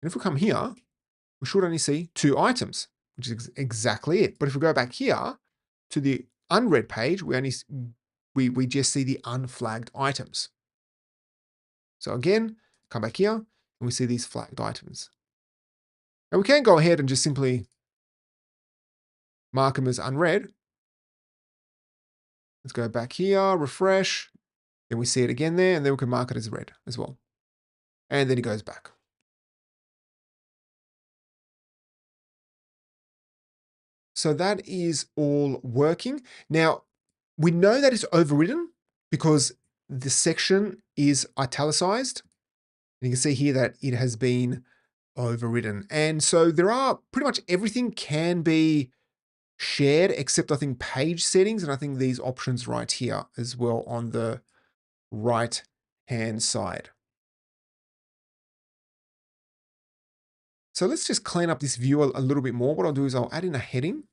And if we come here, we should only see 2 items, which is exactly it. But if we go back here to the unread page, we just see the unflagged items. So again, come back here and we see these flagged items. And we can go ahead and just simply mark them as unread. Let's go back here, refresh, then we see it again there, and then we can mark it as red as well. And then it goes back. So that is all working. Now, we know that it's overridden because the section is italicized. And you can see here that it has been overridden. And so there are pretty much everything can be shared except I think page settings. And I think these options right here as well on the right hand side. So let's just clean up this view a little bit more. What I'll do is I'll add in a heading.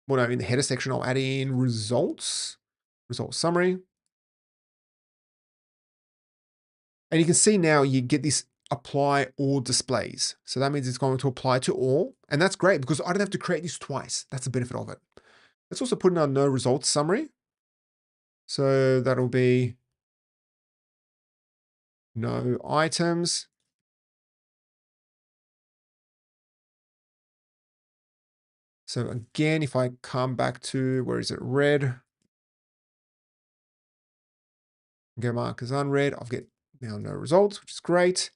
Well, no, in the header section, I'll add in results, result summary. And you can see now you get this apply all displays. So that means it's going to apply to all. And that's great because I don't have to create this twice. That's the benefit of it. Let's also put in our no results summary. So that'll be no items. So again, if I come back to, where is it, red, go mark as unread, I'll get now no results, which is great.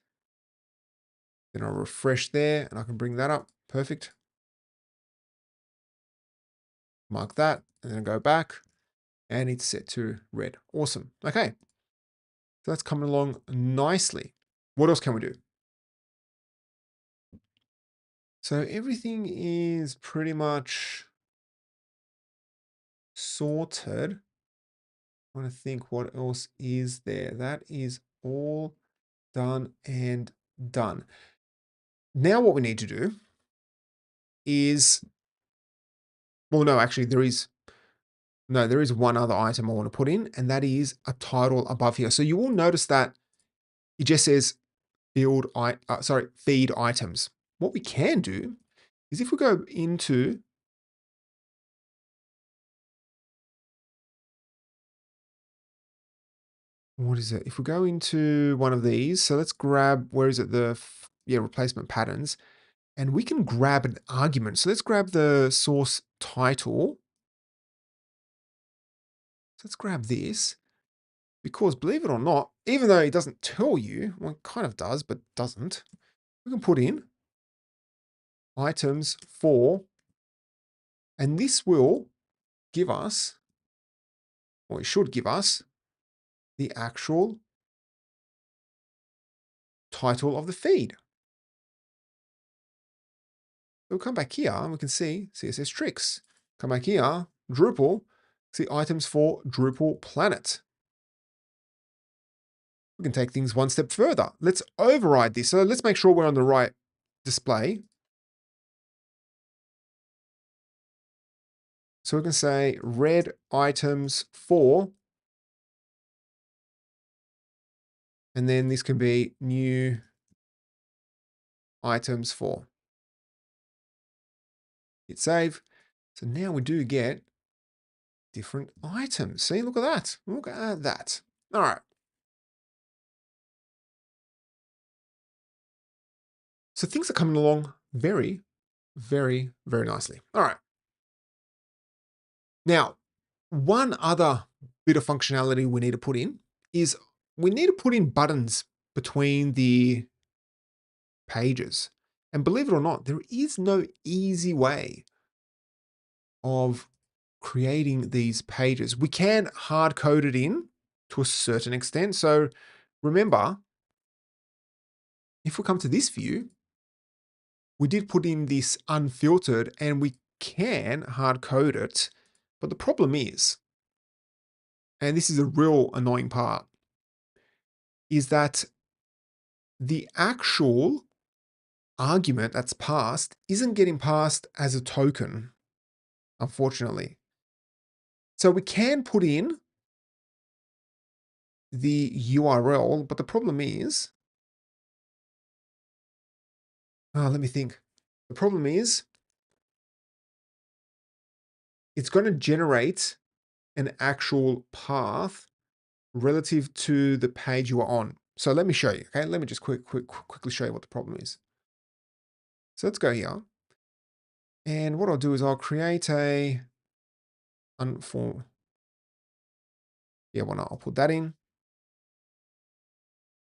Then I'll refresh there and I can bring that up. Perfect. Mark that and then go back and it's set to red. Awesome. Okay. So that's coming along nicely. What else can we do? So everything is pretty much sorted. I want to think what else is there. That is all done and done. Now what we need to do is, well, no, actually there is one other item I want to put in, and that is a title above here. So you will notice that it just says feed items. What we can do is if we go into what is it? If we go into one of these, so let's grab, where is it? Replacement patterns, and we can grab an argument. So let's grab the source title. So let's grab this because believe it or not, even though it doesn't tell you, well, it kind of does, but doesn't, we can put in items for, and this will give us, or it should give us, the actual title of the feed. We'll come back here and we can see CSS tricks. Come back here, Drupal, see items for Drupal Planet. We can take things one step further. Let's override this. So let's make sure we're on the right display. So we can say red items for, and then this can be new items for. Hit save. So now we do get different items. See, look at that. Look at that. All right. So things are coming along very, very, very nicely. All right. Now, one other bit of functionality we need to put in is we need to put in buttons between the pages. And believe it or not, there is no easy way of creating these pages. We can hard code it in to a certain extent. So remember, if we come to this view, we did put in this unfiltered and we can hard code it. But the problem is, and this is a real annoying part, is that the actual argument that's passed isn't getting passed as a token, unfortunately. So we can put in the URL, but the problem is, let me think. The problem is it's going to generate an actual path relative to the page you are on. So let me show you, okay? Let me just quickly show you what the problem is. So let's go here. And what I'll do is I'll create a unform. Yeah, why not? I'll put that in.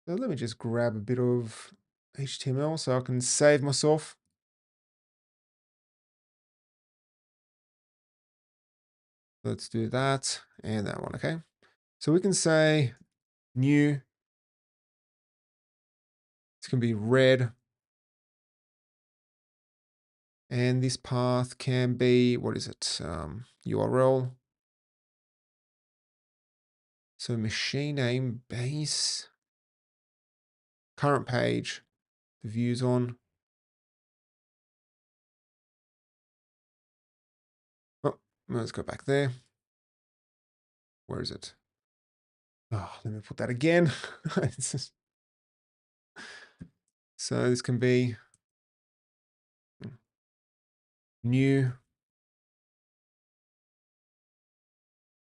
So let me just grab a bit of HTML so I can save myself. Let's do that and that one, okay? So we can say new, it's going to be red. And this path can be, what is it? URL. So machine name base, current page, the views on. Oh, let's go back there. Where is it? Oh, let me put that again. So this can be new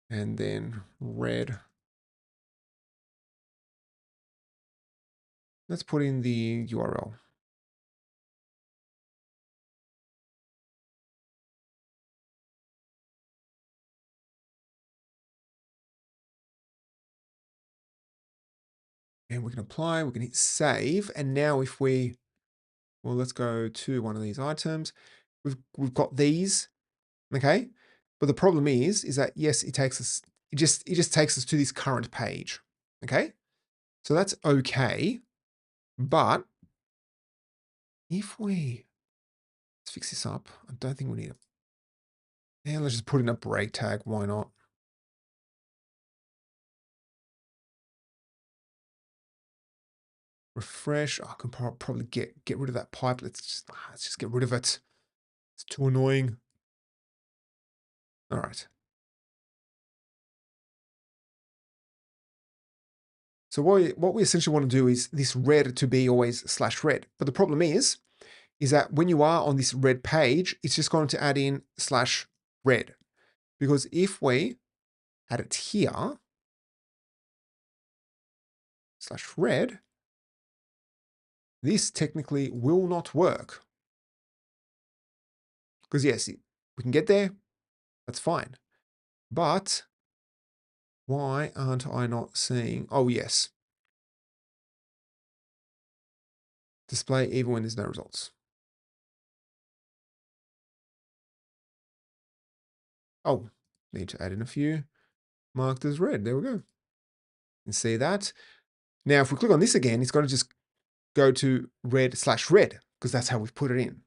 and then red. Let's put in the URL. And we can apply, we can hit save. And now if we, well, let's go to one of these items. We've got these, okay? But the problem is that yes, it takes us, it just takes us to this current page, okay? So that's okay. But if we, let's fix this up. I don't think we need it. Yeah, let's just put in a break tag. Why not? Refresh. Oh, I can probably get rid of that pipe. Let's just get rid of it. It's too annoying. All right. So what we essentially want to do is this red to be always /red. But the problem is that when you are on this red page, it's just going to add in /red. Because if we add it here, /red, this technically will not work. Because yes, we can get there, that's fine. But why aren't I not seeing, oh yes, display even when there's no results. Oh, need to add in a few marked as red. There we go. And see that. Now, if we click on this again, it's going to just go to red because that's how we've put it in.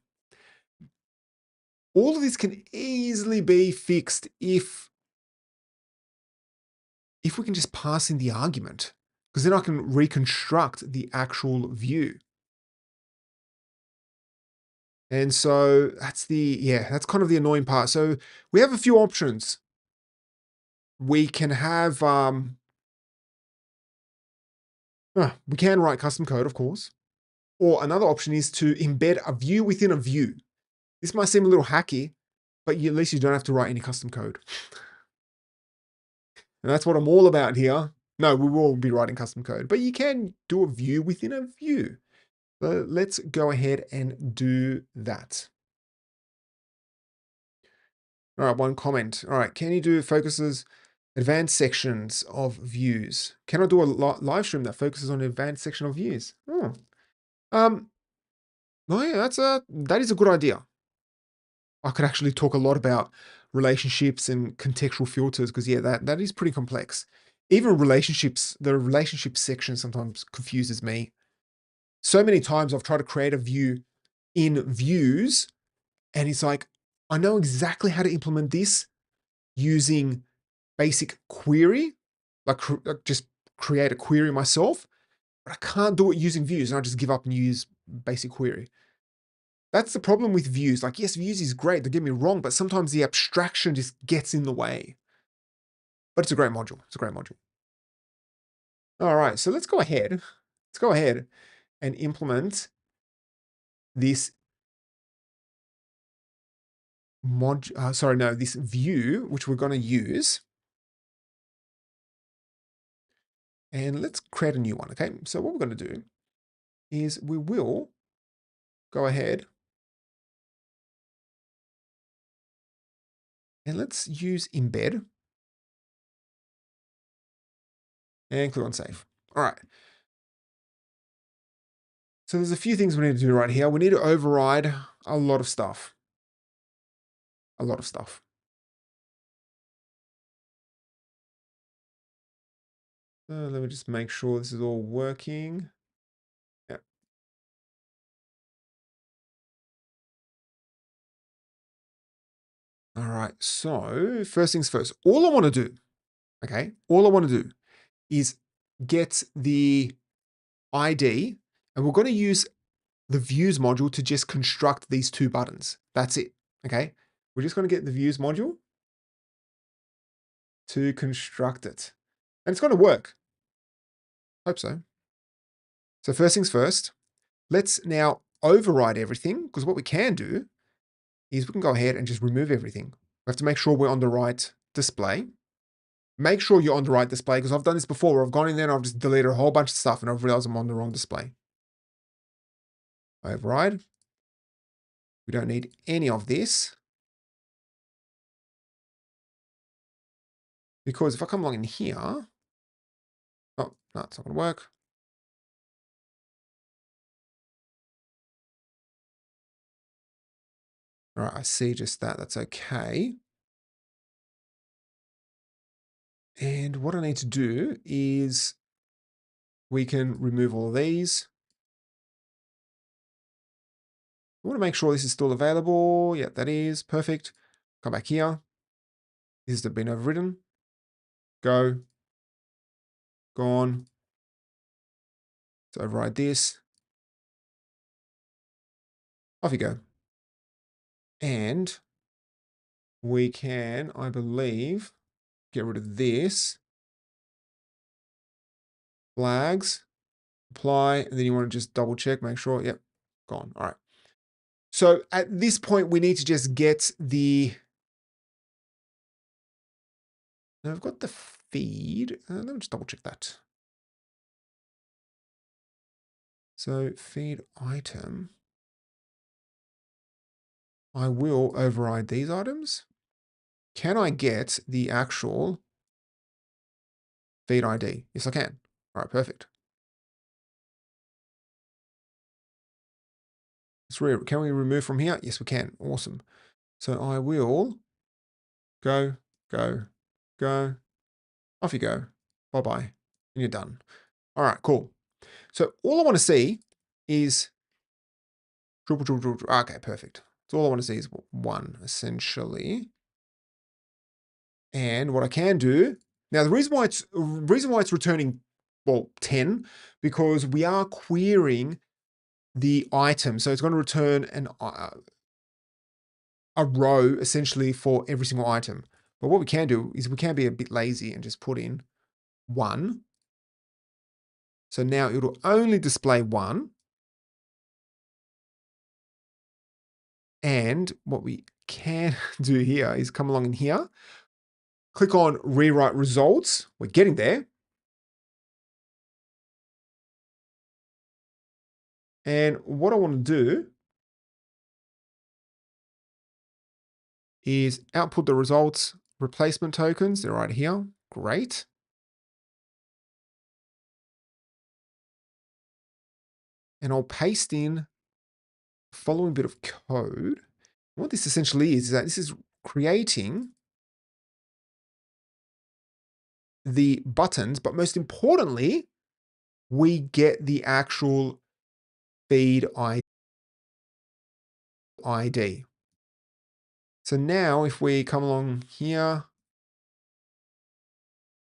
All of this can easily be fixed if we can just pass in the argument, because then I can reconstruct the actual view. And so that's that's kind of the annoying part. So we have a few options. We can have, we can write custom code, of course. Or another option is to embed a view within a view. This might seem a little hacky, but at least you don't have to write any custom code. And that's what I'm all about here. No, we will be writing custom code, but you can do a view within a view. So let's go ahead and do that. All right, one comment. All right, can you do focuses advanced sections of views? Can I do a live stream that focuses on advanced section of views? Oh, yeah, that is a good idea. I could actually talk a lot about relationships and contextual filters because yeah, that is pretty complex. Even relationships, the relationship section sometimes confuses me. So many times I've tried to create a view in views and it's like, I know exactly how to implement this using basic query, like just create a query myself, but I can't do it using views and I just give up and use basic query. That's the problem with views. Like, yes, views is great, don't get me wrong, but sometimes the abstraction just gets in the way. But it's a great module. It's a great module. All right, so let's go ahead. Let's go ahead and implement this this view, which we're going to use. And let's create a new one, okay? So what we're going to do is we will go ahead and let's use Embed and click on Save. All right. So there's a few things we need to do right here. We need to override a lot of stuff. A lot of stuff. Let me just make sure this is all working. Yeah. All right. So first things first, all I want to do, okay, all I want to do is get the ID, and we're going to use the views module to just construct these two buttons. That's it. Okay. We're just going to get the views module to construct it. And it's going to work. Hope so. So first things first, let's now override everything, because what we can do is we can go ahead and just remove everything. We have to make sure we're on the right display. Make sure you're on the right display, because I've done this before where I've gone in there and I've just deleted a whole bunch of stuff and I've realized I'm on the wrong display. Override. We don't need any of this. Because if I come along in here, oh, no, it's not going to work. All right, I see just that. That's okay. And what I need to do is we can remove all of these. We want to make sure this is still available. Yeah, that is perfect. Come back here. This has been overridden. Go. Gone. Let's override this. Off you go. And we can, I believe, get rid of this. Flags. Apply. And then you want to just double check, make sure. Yep. Gone. All right. So at this point, we need to just get the... Now I've got the feed. Let me just double check that. So feed item. I will override these items. Can I get the actual feed ID? Yes, I can. All right, perfect. Can we remove from here? Yes, we can. Awesome. So I will go, go, go. Off you go. Bye-bye. And you're done. All right, cool. So all I want to see is Drupal. Okay, perfect. So all I want to see is one, essentially. And what I can do, now the reason why it's returning, well, 10, because we are querying the item. So it's going to return a row essentially for every single item. But what we can do is we can be a bit lazy and just put in 1. So now it'll only display 1. And what we can do here is come along in here, click on rewrite results. We're getting there. And what I want to do is output the results, replacement tokens. They're right here. Great. And I'll paste in the following bit of code. What this essentially is that this is creating the buttons, but most importantly, we get the actual feed ID. So now if we come along here,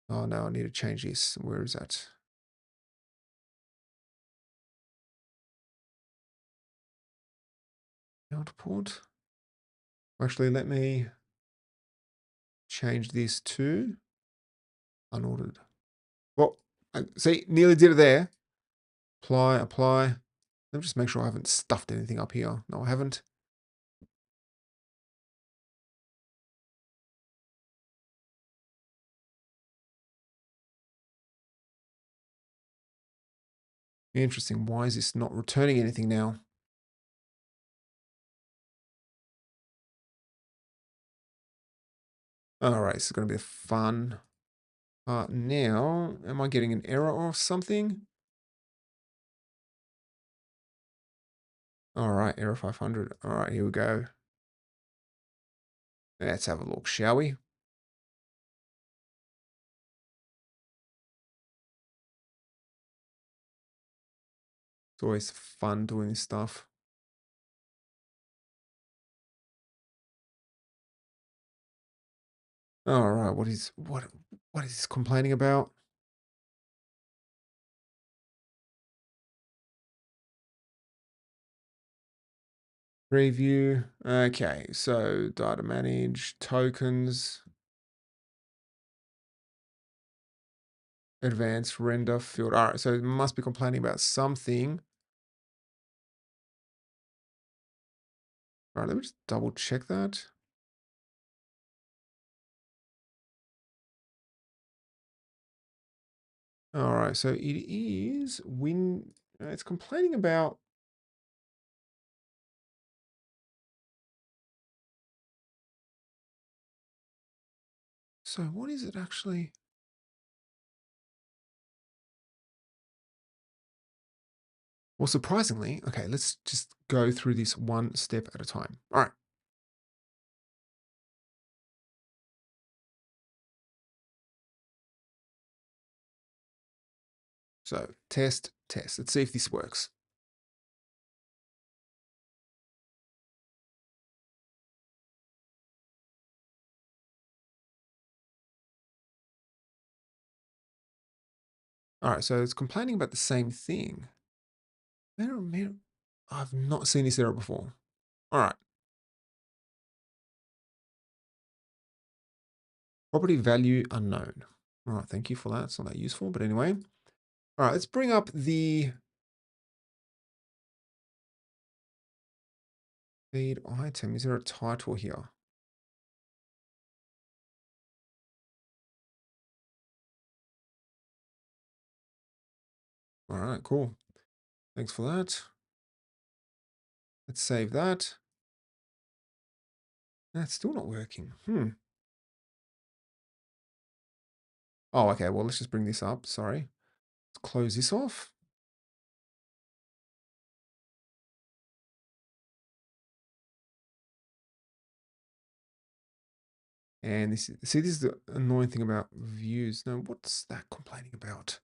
oh no, I need to change this. Where is that? Output. Actually, let me change this to unordered. Well, see, nearly did it there. Apply. Let me just make sure I haven't stuffed anything up here. No, I haven't. Interesting. Why is this not returning anything now? All right, this is going to be fun. Now, am I getting an error or something? All right, error 500. All right, here we go. Let's have a look, shall we? It's always fun doing this stuff. All right, what is this complaining about? Preview. Okay, so data manage, tokens, advanced render field. All right, so it must be complaining about something. All right, let me just double check that. All right, so it is when it's complaining about. So what is it actually? Well, surprisingly, okay, let's just go through this one step at a time. All right. So test, test. Let's see if this works. All right, so it's complaining about the same thing. I've not seen this error before. All right. Property value unknown. All right, thank you for that. It's not that useful, but anyway. All right, let's bring up the feed item. Is there a title here? All right, cool. Thanks for that. Let's save that. That's still not working. Oh, okay. Well, let's just bring this up. Sorry. Let's close this off. And this is the annoying thing about views. Now, what's that complaining about?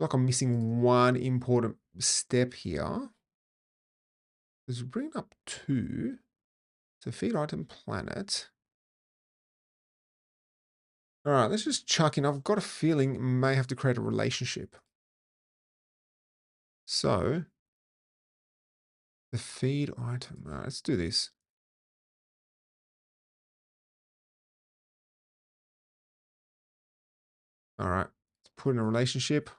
Like I'm missing one important step here. Let's bring up two. So feed item planet. All right, let's just chuck in. I've got a feeling may have to create a relationship. So the feed item. All right, let's do this. All right, let's put in a relationship.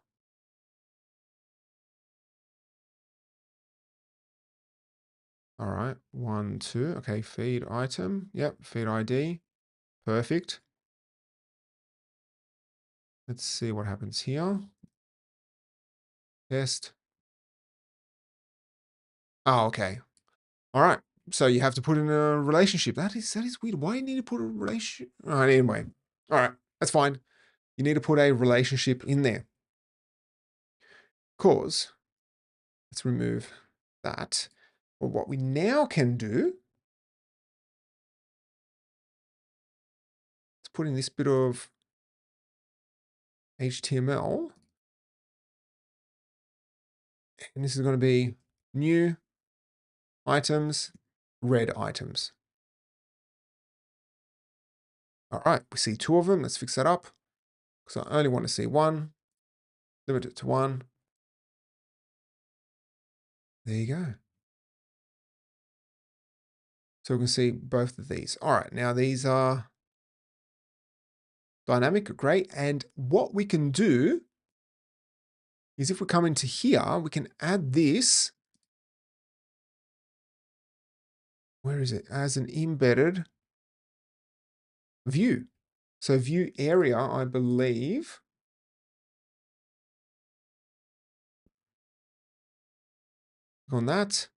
All right, 1, 2. Okay, feed item. Yep, feed ID. Perfect. Let's see what happens here. Test. Oh, okay. All right. So you have to put in a relationship. That is weird. Why do you need to put a relationship? All right, anyway. All right, that's fine. You need to put a relationship in there. Cause let's remove that. Well, what we now can do is put in this bit of HTML. And this is going to be new items, red items. All right, we see two of them. Let's fix that up. Because I only want to see one. Limit it to one. There you go. So we can see both of these. All right, now these are dynamic, great. And what we can do is if we come into here, we can add this. Where is it? As an embedded view. So view area, I believe. Click on that.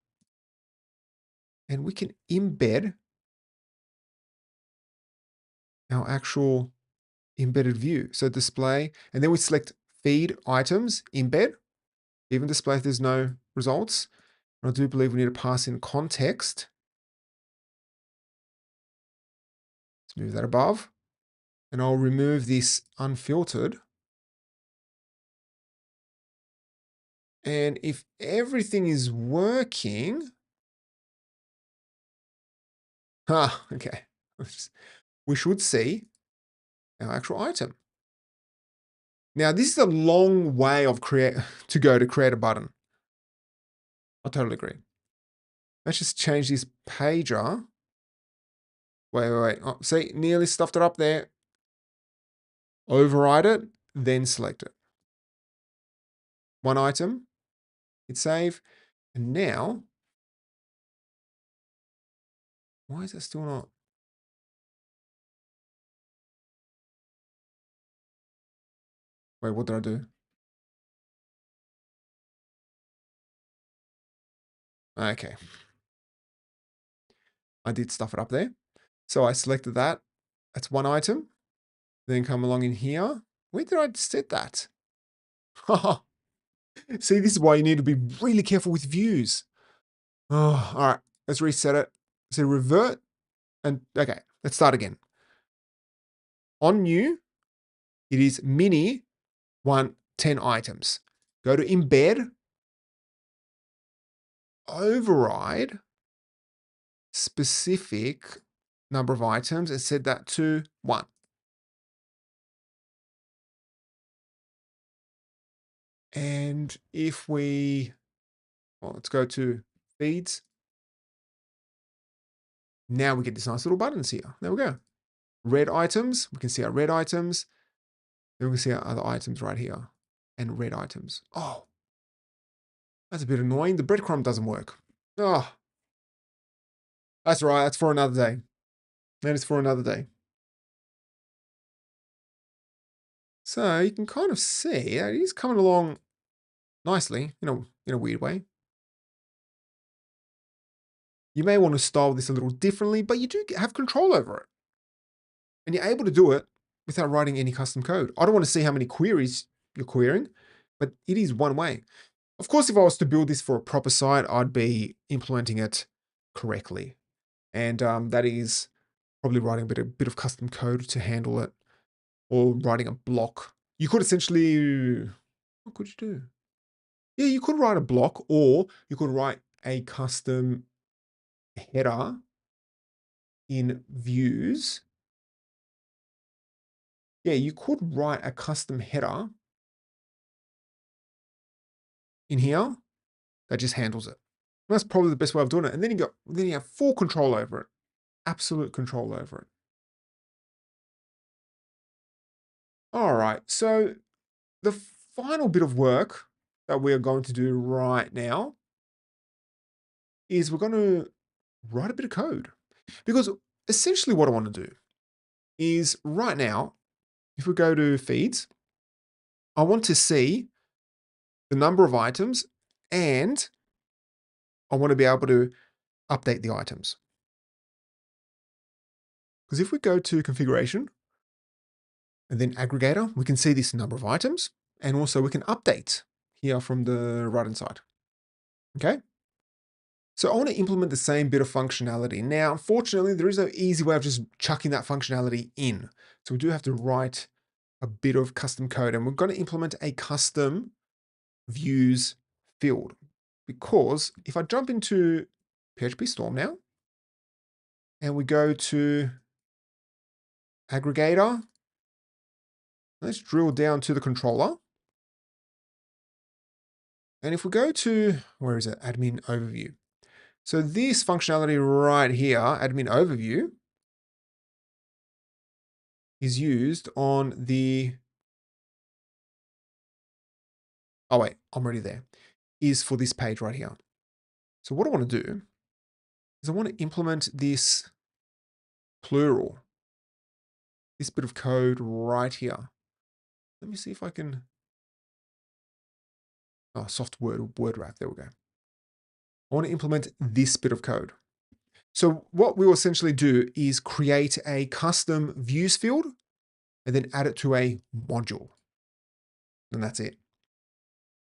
And we can embed our actual embedded view. So display, and then we select feed items, embed, even display if there's no results. And I do believe we need to pass in context. Let's move that above. And I'll remove this unfiltered. And if everything is working, okay, we should see our actual item. Now, this is a long way of to create a button. I totally agree. Let's just change this pager. Wait. Oh, see, nearly stuffed it up there. Override it, then select it. One item, hit save. And now, why is it still not? Wait, what did I do? Okay. I did stuff it up there. So I selected that. That's one item. Then come along in here. Where did I set that? See, this is why you need to be really careful with views. Oh, all right. Let's reset it. So revert. And okay, let's start again. On new, it is mini 10 items. Go to embed, override specific number of items and set that to 1. And if we, well, let's go to feeds. Now we get this nice little buttons here. There we go. Red items. We can see our red items. Then we can see our other items right here. And red items. Oh, that's a bit annoying. The breadcrumb doesn't work. Oh, that's right. That's for another day. That is for another day. So you can kind of see that it is coming along nicely, in a weird way. You may want to style this a little differently, but you do have control over it. And you're able to do it without writing any custom code. I don't want to see how many queries you're querying, but it is one way. Of course, if I was to build this for a proper site, I'd be implementing it correctly. And that is probably writing a bit of custom code to handle it, or writing a block. You could essentially, what could you do? Yeah, you could write a block, or you could write a custom header in views. Yeah, you could write a custom header in here that just handles it. That's probably the best way of doing it. And then you have full control over it, absolute control over it. All right, so the final bit of work that we are going to do right now is we're going to write a bit of code, because essentially what I want to do is right now, if we go to feeds, I want to see the number of items, and I want to be able to update the items. Because if we go to configuration and then aggregator, we can see this number of items, and also we can update here from the right-hand side. Okay. So I want to implement the same bit of functionality. Now, unfortunately, there is no easy way of just chucking that functionality in. So we do have to write a bit of custom code, and we're going to implement a custom views field. Because if I jump into PHP Storm now, and we go to aggregator, let's drill down to the controller. And if we go to, where is it? Admin overview. So this functionality right here, admin overview, is used on the, oh wait, I'm already there, is for this page right here. So what I want to do is I want to implement this plural, this bit of code right here. Let me see if I can, soft word wrap, there we go. I want to implement this bit of code. So what we'll essentially do is create a custom views field and then add it to a module. And that's it.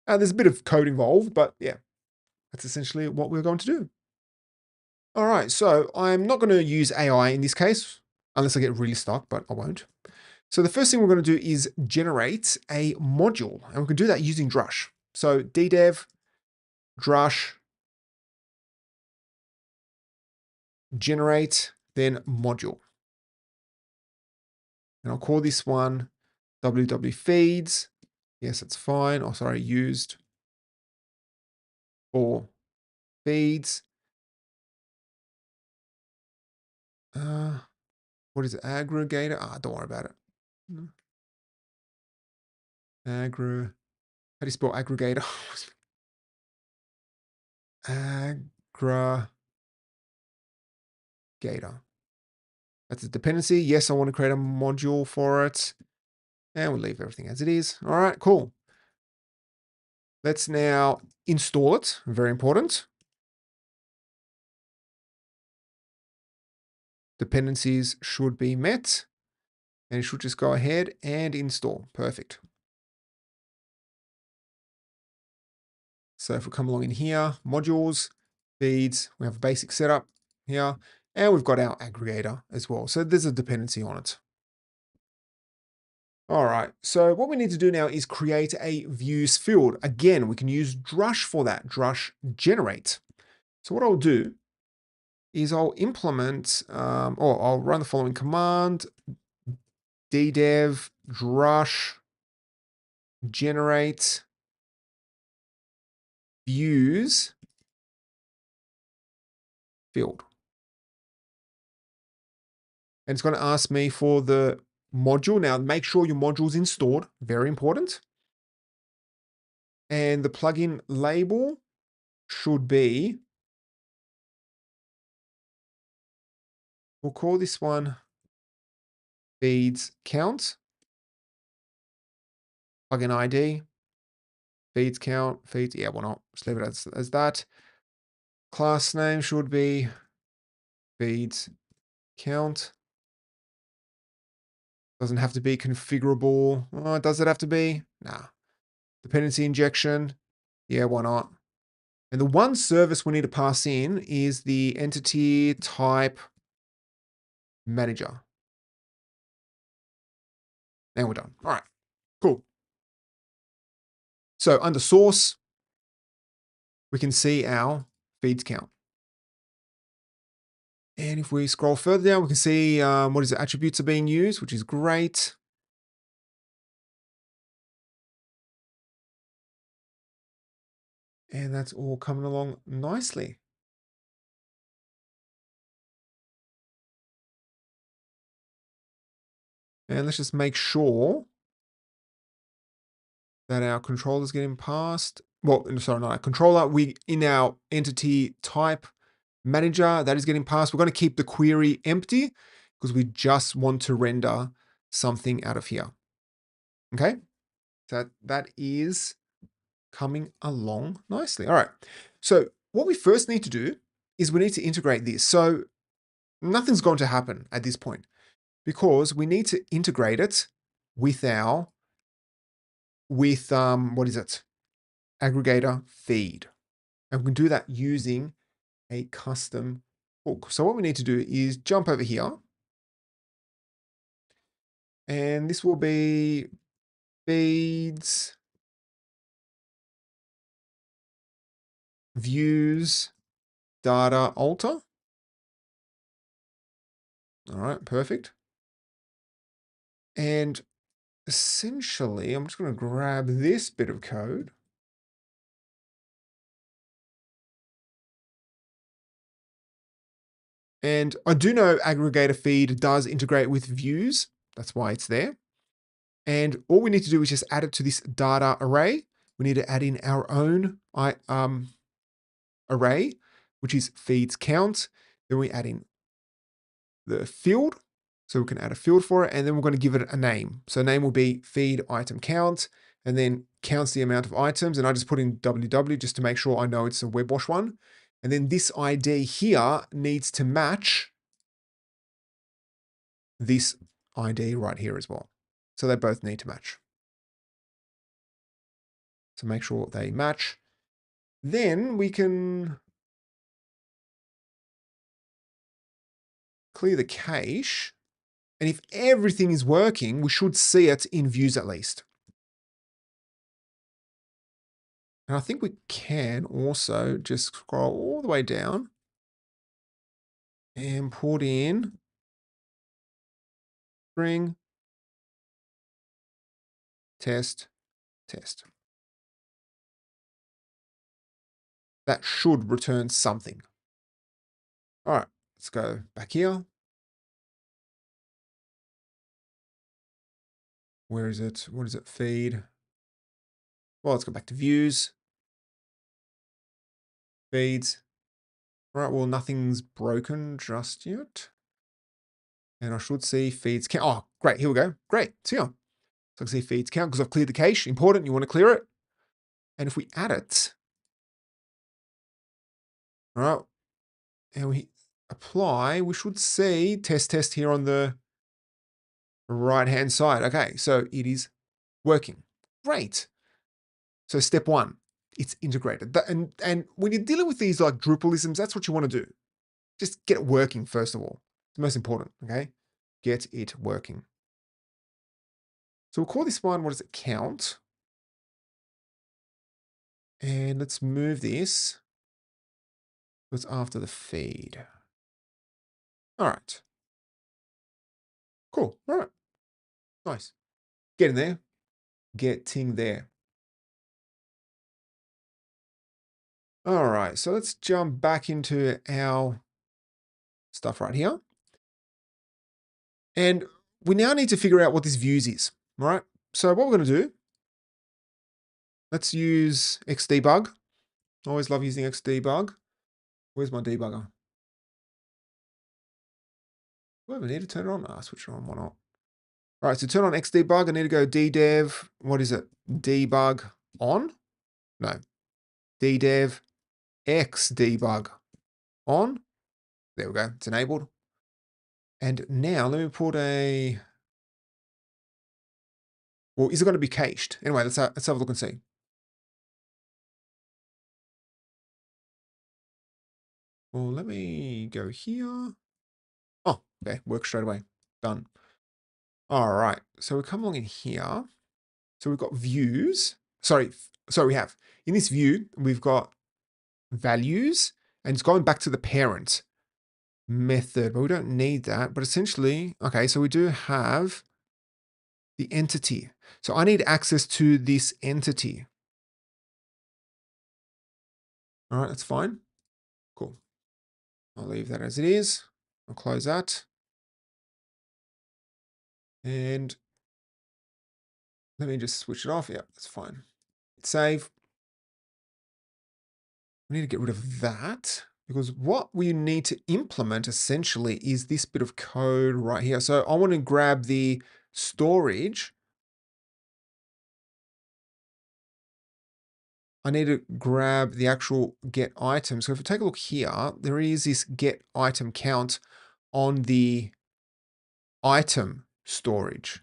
There's a bit of code involved, but yeah, that's essentially what we're going to do. All right, so I'm not going to use AI in this case, unless I get really stuck, but I won't. So the first thing we're going to do is generate a module, and we can do that using Drush. So ddev, drush, generate, then module. And I'll call this one www feeds. Yes, it's fine. Oh, sorry, used for feeds. What is it? Aggregator? Don't worry about it. How do you spell aggregator? Aggregator. That's a dependency. Yes, I want to create a module for it. And we'll leave everything as it is. All right, cool. Let's now install it. Very important. Dependencies should be met. And it should just go ahead and install. Perfect. So if we come along in here, modules, feeds, we have a basic setup here, and we've got our aggregator as well. So there's a dependency on it. All right, so what we need to do now is create a views field. Again, we can use Drush for that, Drush generate. So what I'll do is I'll implement, or I'll run the following command, ddev drush generate views field. And it's going to ask me for the module. Now, make sure your module's installed. Very important. And the plugin label should be, we'll call this one feeds count. Plugin ID, feeds count, feeds. Yeah, why not? Just leave it as that. Class name should be feeds count. Doesn't have to be configurable. Oh, does it have to be? Nah. Dependency injection. Yeah, why not? And the one service we need to pass in is the entity type manager. And we're done. All right, cool. So under source, we can see our feeds count. And if we scroll further down, we can see what is it? Attributes are being used, which is great. And that's all coming along nicely. And let's just make sure that our controller is getting passed. Well, sorry, not our controller. We in our entity type manager that is getting passed. We're going to keep the query empty because we just want to render something out of here. Okay, so that is coming along nicely. All right, so what we first need to do is we need to integrate this. So nothing's going to happen at this point because we need to integrate it with our, what is it? Aggregator feed. And we can do that using a custom hook. So what we need to do is jump over here. And this will be feeds, views, data alter. All right, perfect. And essentially, I'm just going to grab this bit of code. And I do know aggregator feed does integrate with views. That's why it's there. And all we need to do is just add it to this data array. We need to add in our own array, which is feeds count. Then we add in the field. So we can add a field for it, and then we're going to give it a name. So name will be feed item count, and then counts the amount of items. And I just put in www just to make sure I know it's a web wash one. And then this ID here needs to match this ID right here as well. So they both need to match. So make sure they match. Then we can clear the cache. And if everything is working, we should see it in views at least. And I think we can also just scroll all the way down and put in string test test. That should return something. All right, let's go back here. Where is it? What is it? Feed. Well, let's go back to views. Feeds. All right, well, nothing's broken just yet. And I should see feeds count. Oh, great. Here we go. Great. See ya. So I can see feeds count because I've cleared the cache. Important. You want to clear it. And if we add it, all right, and we apply, we should see test here on the right-hand side. Okay, so it is working. Great. So step one, it's integrated. And when you're dealing with these like Drupalisms, that's what you want to do. Just get it working, first of all. It's the most important, okay? Get it working. So we'll call this one, what does it count? And let's move this. It's after the feed. All right. Cool. All right. Nice. Getting there. Getting there. All right. So let's jump back into our stuff right here. And we now need to figure out what this views is. All right. So what we're going to do, let's use xdebug. I always love using xdebug. Where's my debugger? Do I need to turn it on? Switch it on. Why not? All right, so turn on xdebug. I need to go ddev. What is it? Debug on? No. Ddev xdebug on. There we go. It's enabled. And now let me put a. Well, is it going to be cached? Anyway, let's have a look and see. Well, let me go here. Oh, okay. Works straight away. Done. All right. So we come along in here. So we've got views. Sorry, we have. In this view, we've got values, and it's going back to the parent method, but we don't need that. But essentially, okay, so we do have the entity. So I need access to this entity. All right, that's fine. Cool. I'll leave that as it is. I'll close that. And let me just switch it off. Yeah, that's fine. Save. We need to get rid of that because what we need to implement essentially is this bit of code right here. So I want to grab the storage. I need to grab the actual get item. So if we take a look here, there is this get item count on the item storage.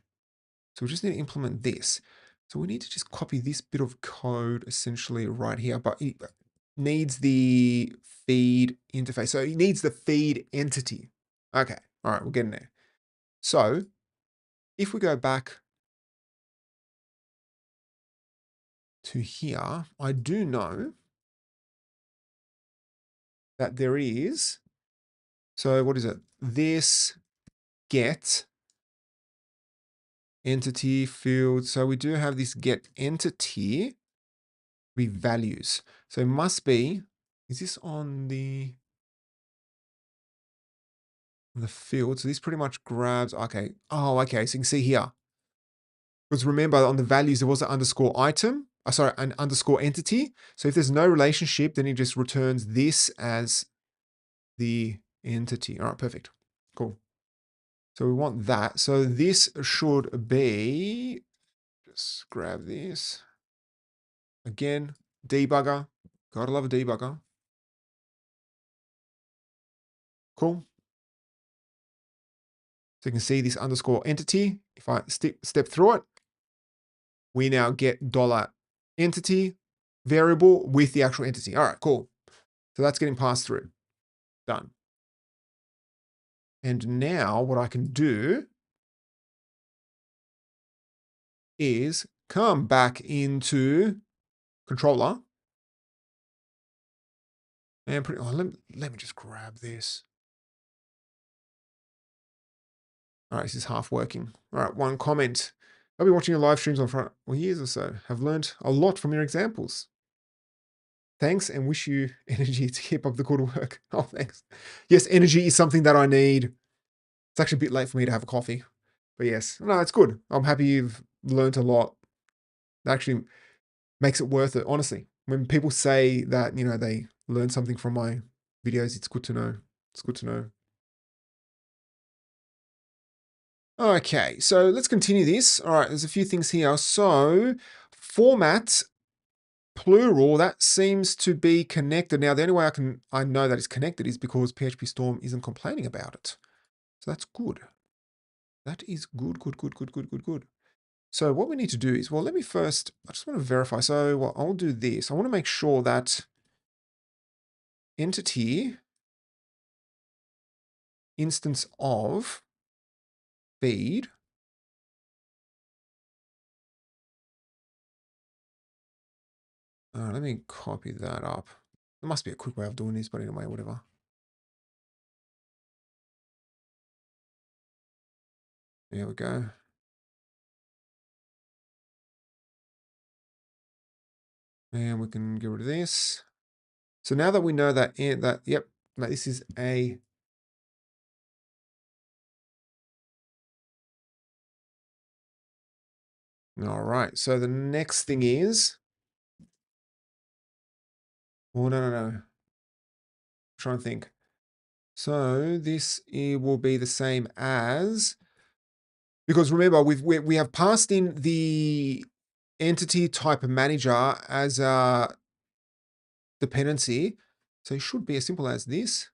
So we just need to implement this. So we need to just copy this bit of code essentially right here, but it needs the feed interface. So it needs the feed entity. Okay. All right. We're getting there. So if we go back to here, I do know that there is, so what is it? This get entity field. So we do have this get entity with values. So it must be, is this on the field? So this pretty much grabs, okay. Oh, okay. So you can see here. Because remember on the values, there was an underscore item, sorry, an underscore entity. So if there's no relationship, then it just returns this as the entity. All right, perfect. Cool. So we want that. So this should be, just grab this. Again, debugger. Gotta love a debugger. Cool. So you can see this underscore entity. If I step through it, we now get dollar entity variable with the actual entity. All right, cool. So that's getting passed through. Done. And now what I can do is come back into controller And let me just grab this. All right, this is half working. All right, one comment. I've been watching your live streams for years or so. Have learned a lot from your examples. Thanks, and wish you energy to keep up the good work. Oh, thanks. Yes, energy is something that I need. It's actually a bit late for me to have a coffee. But yes, no, it's good. I'm happy you've learned a lot. It actually makes it worth it, honestly. When people say that, they learn something from my videos, it's good to know. It's good to know. Okay, so let's continue this. All right, there's a few things here. So format plural, that seems to be connected. Now, the only way I know that it's connected is because PHP Storm isn't complaining about it. So that's good. That is good, good, good, good, good, good, good. So what we need to do is, well, let me first, I just want to verify. So well, I'll do this. I want to make sure that entity instance of feed. Let me copy that up. There must be a quick way of doing this, but anyway, whatever. There we go. And we can get rid of this. So now that we know that, yep, this is a all right. So the next thing is, oh, no. I'm trying to think. So this will be the same as, because remember, we have passed in the entity type manager as a dependency. So it should be as simple as this.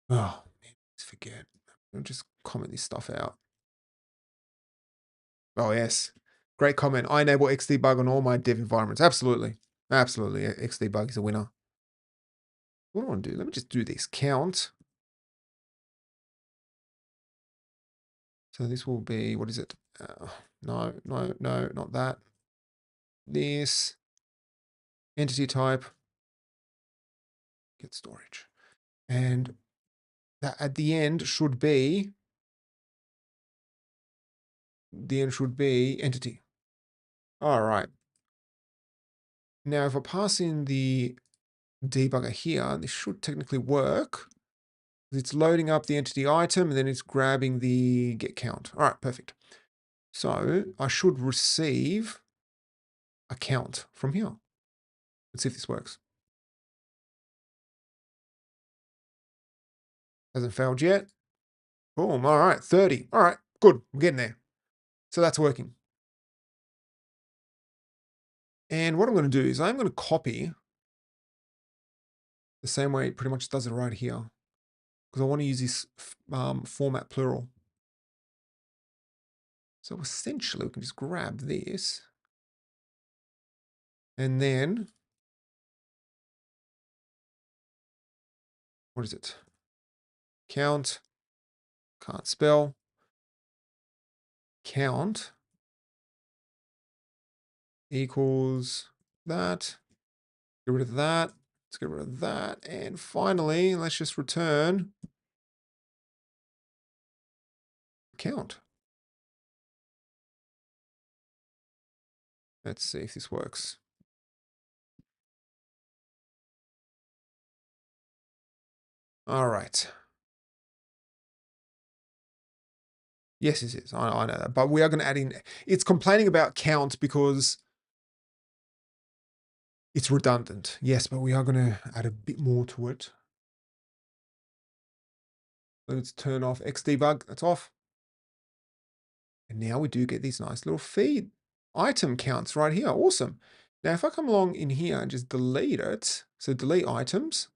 Oh, man, let's forget. I'll just comment this stuff out. Oh, yes. Great comment. I enable xdebug on all my dev environments. Absolutely. Absolutely. Xdebug is a winner. What do I want to do? Let me just do this. Count. So this will be, what is it? No, not that. This entity type, get storage. And that at the end should be entity. All right. Now, if I pass in the debugger here, this should technically work. It's loading up the entity item and then it's grabbing the get count. All right, perfect. So I should receive a count from here. Let's see if this works. Hasn't failed yet. Boom. All right, 30. All right, good. We're getting there. So that's working. And what I'm going to do is I'm going to copy the same way it pretty much does it right here, because I want to use this format plural. So essentially we can just grab this and then, what is it? Count, can't spell, count equals that. Get rid of that. Let's get rid of that. And finally, let's just return count. Let's see if this works. All right. Yes, it is. I know that. But we are going to add in, it's complaining about count because it's redundant. Yes, but we are going to add a bit more to it. Let's turn off xdebug. That's off. And now we do get these nice little feed item counts right here. Awesome. Now, if I come along in here and just delete it, so delete items,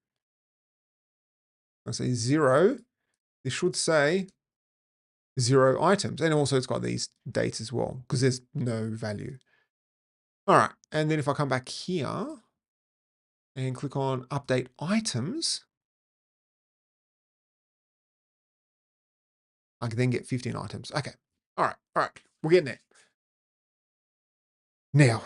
I say 0, this should say 0 items. And also it's got these dates as well, because there's no value. All right. And then if I come back here and click on update items, I can then get 15 items. Okay. All right. All right. We're getting there. Now,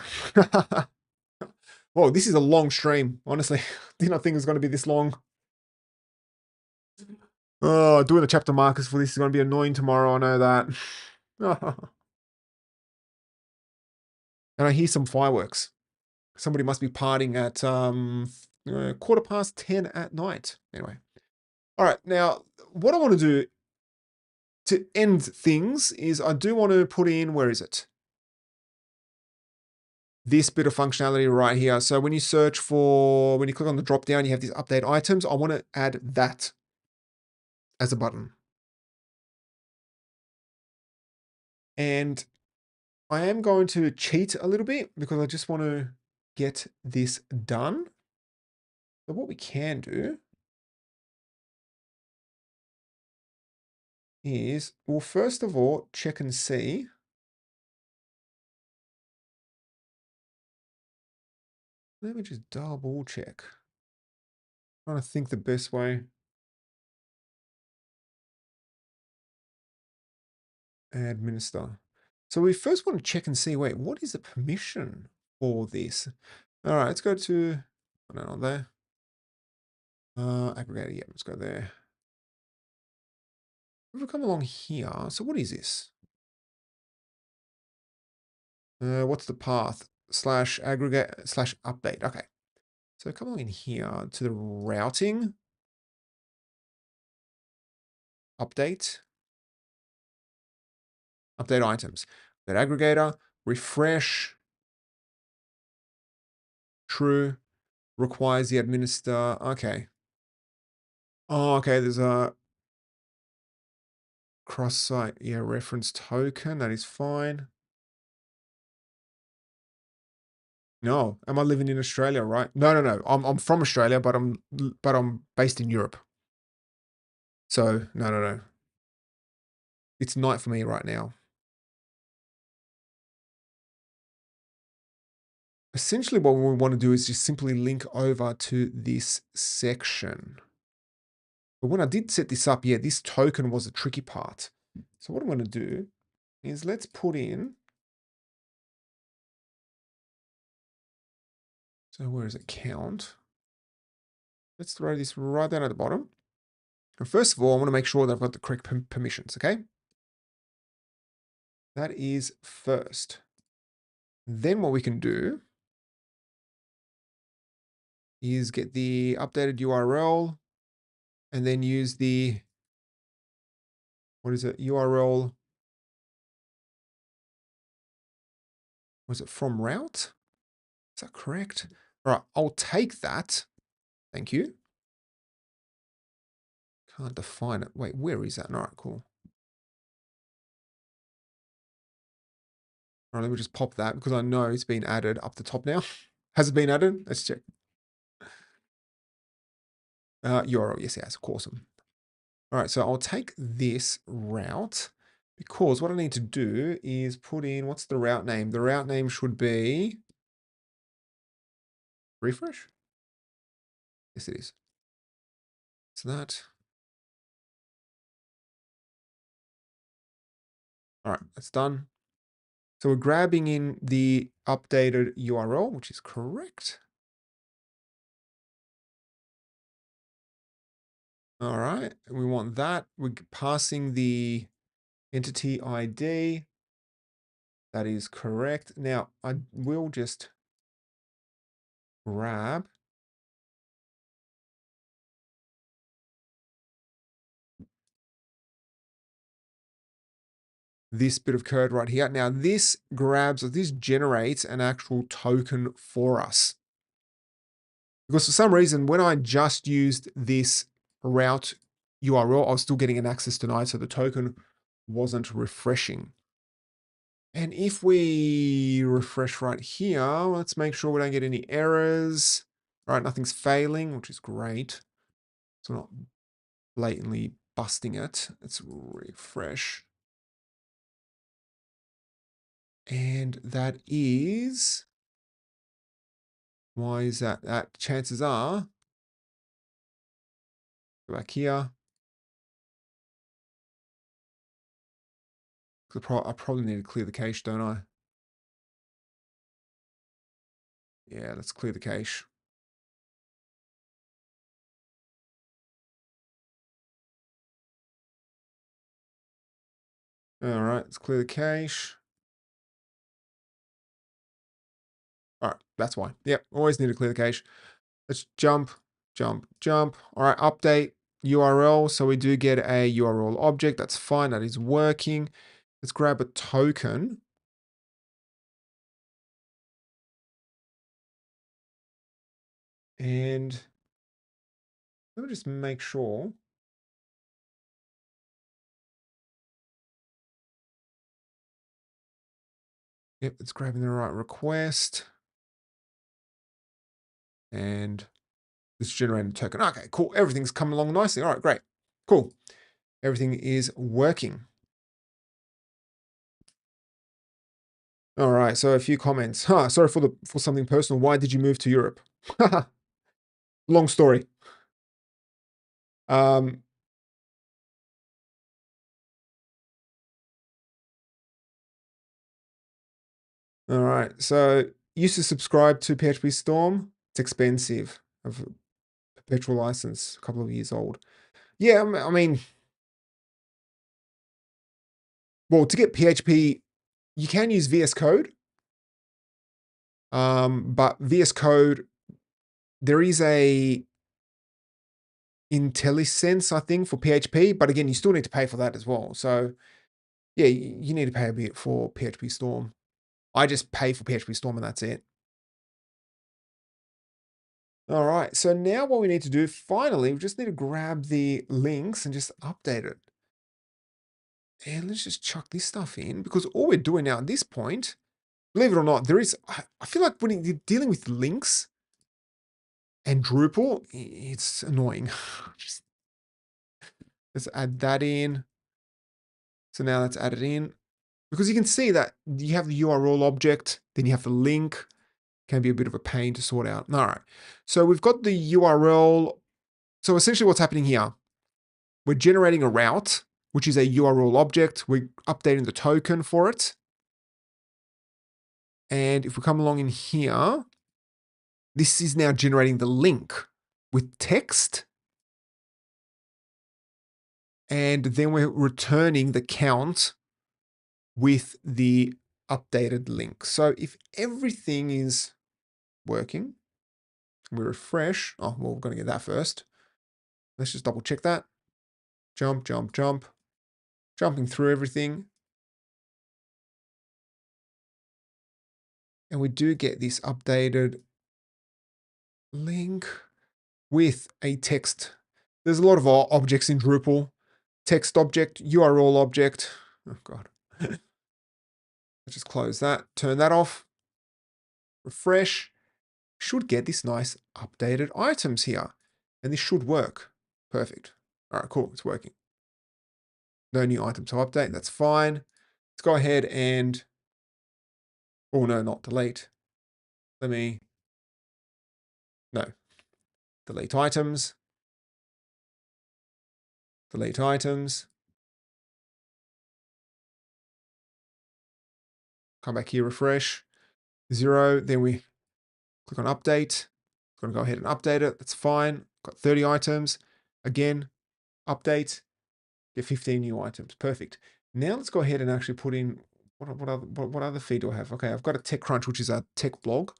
Whoa, this is a long stream. Honestly, did not think it was going to be this long. Oh, doing the chapter markers for this is going to be annoying tomorrow. I know that. And I hear some fireworks. Somebody must be partying at 10:15 at night. Anyway. All right. Now, what I want to do to end things is I do want to put in, where is it? This bit of functionality right here. So when you search for, when you click on the drop down, you have these update items. I want to add that as a button. And I am going to cheat a little bit because I just want to get this done. So what we can do is, well, first of all, check and see. Let me just double check. I'm trying to think the best way. Administer. So we first want to check and see, wait, what is the permission for this? All right, let's go to, no, not there. Aggregator, yeah, let's go there. We'll come along here. So what is this? What's the path? Slash aggregate slash update. Okay. So come along in here to the routing. Update. Update items. That aggregator. Refresh. True. Requires the administer. Okay. Oh, okay. There's a cross-site, yeah, reference token. That is fine. No, am I living in Australia, right? No. I'm from Australia, but I'm based in Europe. So no. It's night for me right now. Essentially, what we want to do is just simply link over to this section. But when I did set this up, yeah, this token was a tricky part. So what I'm going to do is let's put in. So where is it? Count. Let's throw this right down at the bottom. And first of all, I want to make sure that I've got the correct permissions, okay? That is first. Then what we can do is get the updated URL and then use the, what is it? URL, was it from route? Is that correct? All right, I'll take that. Thank you. Can't define it. Wait, where is that? All right, cool. All right, let me just pop that because I know it's been added up the top now. Has it been added? Let's check. URL, yes, of course. All right, so I'll take this route because what I need to do is put in, what's the route name? The route name should be refresh. Yes, it is. So that. All right, that's done. So we're grabbing in the updated URL, which is correct. All right, we want that. We're passing the entity ID. That is correct. Now, I will just grab this bit of code right here. Now, this grabs, or this generates an actual token for us. Because for some reason, when I just used this route URL, I was still getting an access denied, so the token wasn't refreshing. And if we refresh right here, let's make sure we don't get any errors. All right, nothing's failing, which is great. So we're not blatantly busting it. Let's refresh. And that is, why is that? That chances are, go back here. I probably need to clear the cache, don't I? Yeah, let's clear the cache. All right, let's clear the cache. All right, that's why. Yep, always need to clear the cache. Let's jump, jump, jump. All right, update URL. So we do get a URL object. That's fine. That is working. Let's grab a token. And let me just make sure. Yep, it's grabbing the right request. And it's generating a token. Okay, cool. Everything's coming along nicely. All right, great. Cool. Everything is working. All right, so a few comments. Sorry for something personal. Why did you move to Europe? Long story. Um, all right, so used to subscribe to PHP Storm. It's expensive. Of a perpetual license, a couple of years old. Yeah, I mean, well, to get PHP, you can use VS Code, but VS Code, there is a IntelliSense, I think, for PHP, but again, you still need to pay for that as well. So yeah, you need to pay a bit for PHP Storm. I just pay for PHP Storm and that's it. All right, so now what we need to do, finally, we just need to grab the links and just update it. And let's just chuck this stuff in, because all we're doing now at this point, believe it or not, I feel like when you're dealing with links and Drupal, it's annoying. Just, let's add that in. So now let's add it in. Because you can see that you have the URL object, then you have the link. Can be a bit of a pain to sort out. All right. So we've got the URL. So essentially what's happening here, we're generating a route, which is a URL object. We're updating the token for it. And if we come along in here, this is now generating the link with text. And then we're returning the count with the updated link. So if everything is working, we refresh. Oh, well, we're going to get that first. Let's just double check that. Jump, jump, jump. Jumping through everything. And we do get this updated link with a text. There's a lot of objects in Drupal. Text object, URL object. Oh, God. Let's just close that. Turn that off. Refresh. Should get this nice updated items here. And this should work. Perfect. All right, cool. It's working. No new item to update. That's fine. Let's go ahead and, oh no, not delete. No, delete items. Delete items. Come back here, refresh. 0. Then we click on update. I'm going to go ahead and update it. That's fine. Got 30 items. Again, update. Get 15 new items. Perfect. Now let's go ahead and actually put in, what other feed do I have? Okay, I've got a TechCrunch, which is a tech blog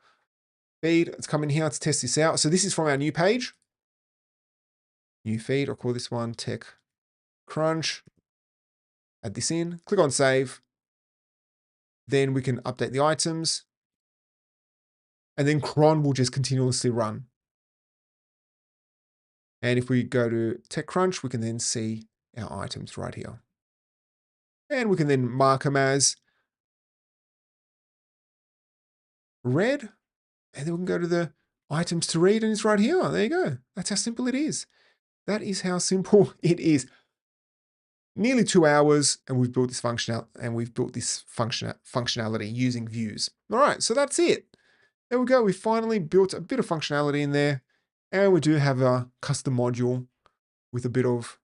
feed. Let's come in here. Let's test this out. So this is from our new page. New feed. I'll call this one TechCrunch. Add this in. Click on save. Then we can update the items. And then Cron will just continuously run. And if we go to TechCrunch, we can then see our items right here. And we can then mark them as read. And then we can go to the items to read and it's right here. There you go. That's how simple it is. That is how simple it is. Nearly 2 hours and we've built this functionality using views. All right, so that's it. There we go. We finally built a bit of functionality in there. And we do have a custom module with a bit of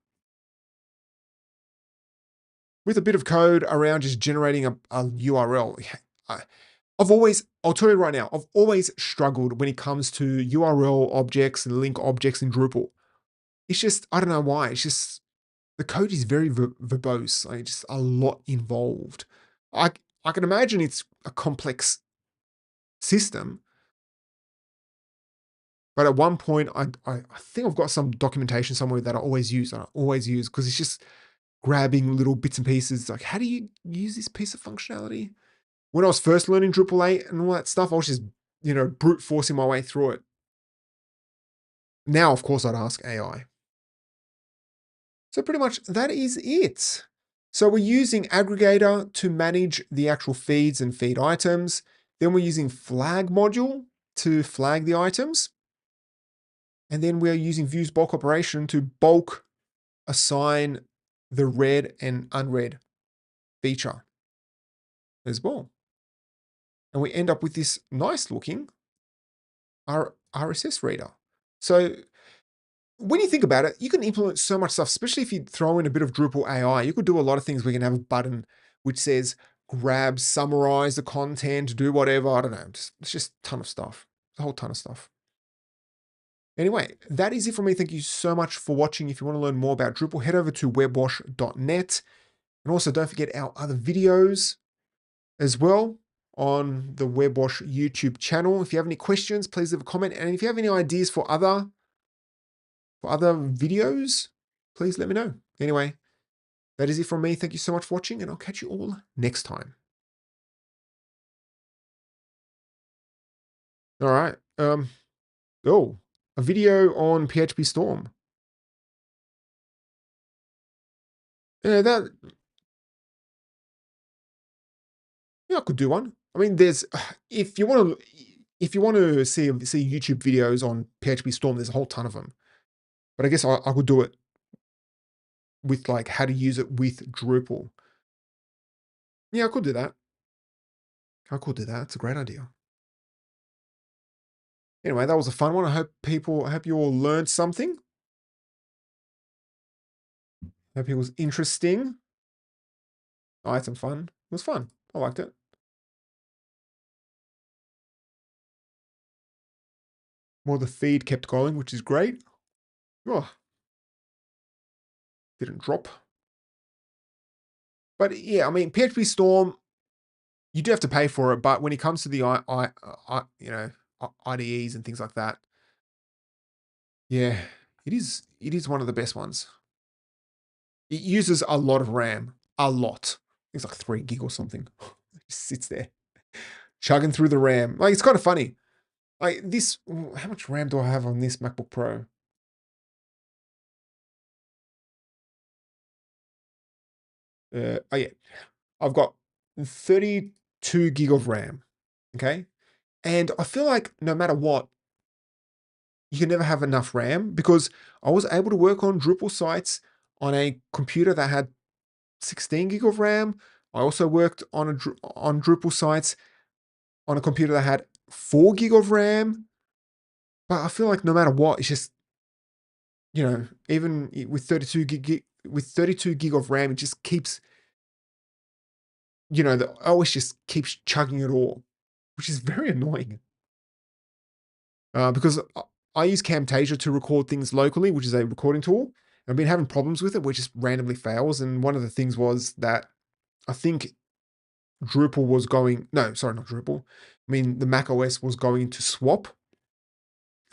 code around just generating a URL. I've always I'll tell you right now, I've always struggled when it comes to URL objects and link objects in Drupal. It's just, I don't know why. It's just, the code is very verbose, like just a lot involved. I, I can imagine it's a complex system, but at one point, I think I've got some documentation somewhere that I always use, because it's just grabbing little bits and pieces. Like, how do you use this piece of functionality? When I was first learning Drupal 8 and all that stuff, I was just, brute forcing my way through it. Now, of course, I'd ask AI. So pretty much that is it. So we're using Aggregator to manage the actual feeds and feed items. Then we're using flag module to flag the items. And then we're using views bulk operation to bulk assign the read and unread feature as well. And we end up with this nice looking RSS reader. So when you think about it, you can implement so much stuff, especially if you throw in a bit of Drupal AI. You could do a lot of things. We can have a button which says grab, summarize the content, do whatever. I don't know. It's just a ton of stuff. A whole ton of stuff. Anyway, that is it for me. Thank you so much for watching. If you want to learn more about Drupal, head over to webwash.net. And also don't forget our other videos as well on the Webwash YouTube channel. If you have any questions, please leave a comment. And if you have any ideas for other videos, please let me know. Anyway, that is it from me. Thank you so much for watching, and I'll catch you all next time. All right. A video on PHP Storm. Yeah, I could do one. I mean, there's if you want to see YouTube videos on PHP Storm, there's a whole ton of them. But I guess I could do it with like how to use it with Drupal. Yeah, I could do that. It's a great idea. Anyway, that was a fun one. I hope you all learned something. Hope it was interesting. I had some fun. It was fun. I liked it. Well, the feed kept going, which is great. Oh, didn't drop. But yeah, I mean, PHP Storm, you do have to pay for it. But when it comes to the IDEs and things like that, yeah, it is one of the best ones. It uses a lot of RAM, a lot. It's like 3 gig or something. It just sits there, chugging through the RAM. Like, it's kind of funny. Like this, how much RAM do I have on this MacBook Pro? Oh yeah, I've got 32 gig of RAM. Okay. And I feel like no matter what, you can never have enough RAM, because I was able to work on Drupal sites on a computer that had 16 gig of RAM. I also worked on Drupal sites on a computer that had 4 gig of RAM. But I feel like no matter what, it's just, even with 32 gig of RAM, it just keeps, the OS just keeps chugging it all, which is very annoying. Because I use Camtasia to record things locally, which is a recording tool. I've been having problems with it, which just randomly fails. And one of the things was that I think Drupal was going, no, sorry, not Drupal. I mean, the Mac OS was going to swap.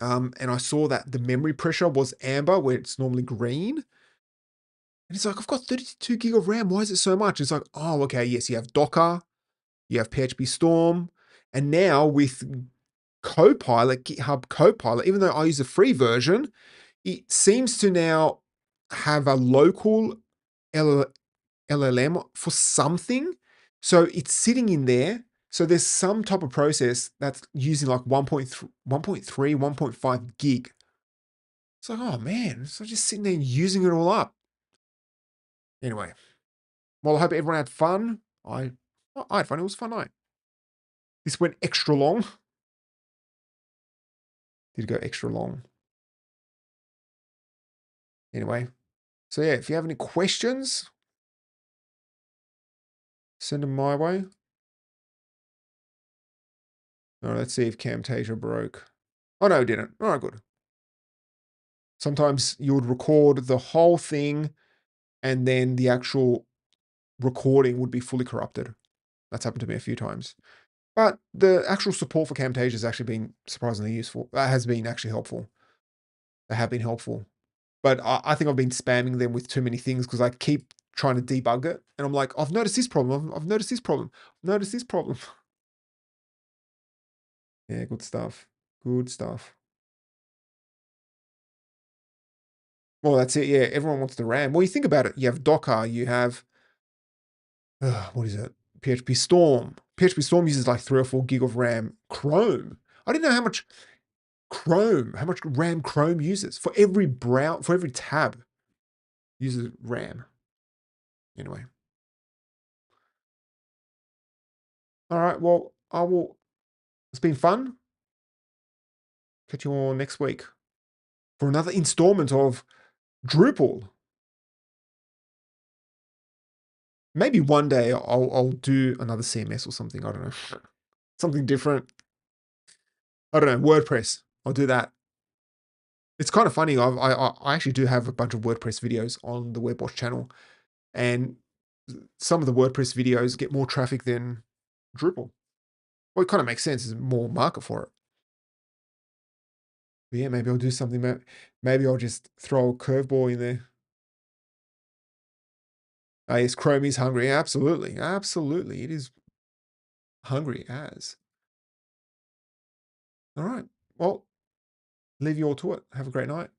And I saw that the memory pressure was amber, where it's normally green. And it's like, I've got 32 gig of RAM. Why is it so much? It's like, oh, okay, yes, you have Docker, you have PHP Storm, and now with Copilot, GitHub Copilot, even though I use a free version, it seems to now have a local LLM for something. So it's sitting in there. So there's some type of process that's using like 1.3, 1.5 gig. It's like, oh man, so just sitting there using it all up. Anyway, well, I hope everyone had fun. I had fun. It was a fun night. This went extra long. Did go extra long. Anyway, so yeah, if you have any questions, send them my way. All right, let's see if Camtasia broke. Oh, no, it didn't. All right, good. Sometimes you would record the whole thing and then the actual recording would be fully corrupted. That's happened to me a few times. But the actual support for Camtasia has actually been surprisingly useful. That has been actually helpful. They have been helpful. But I think I've been spamming them with too many things because I keep trying to debug it. And I'm like, I've noticed this problem. I've noticed this problem. I've noticed this problem. Yeah, good stuff. Good stuff. Well, that's it. Yeah, everyone wants the RAM. Well, you think about it. You have Docker. You have, what is it? PHP Storm. PHP Storm uses like 3 or 4 gig of RAM. Chrome. I didn't know how much RAM Chrome uses. For every for every tab uses RAM. Anyway. All right. Well, it's been fun. Catch you all next week for another installment of Drupal. Maybe one day I'll do another CMS or something. I don't know. Something different. I don't know. WordPress. I'll do that. It's kind of funny. I actually do have a bunch of WordPress videos on the WebWatch channel, and some of the WordPress videos get more traffic than Drupal. Well, it kind of makes sense. There's more market for it. But yeah, maybe I'll do something. Maybe I'll just throw a curveball in there. Yes, Chrome is hungry. Absolutely. Absolutely. It is hungry as. All right. Well, leave you all to it. Have a great night.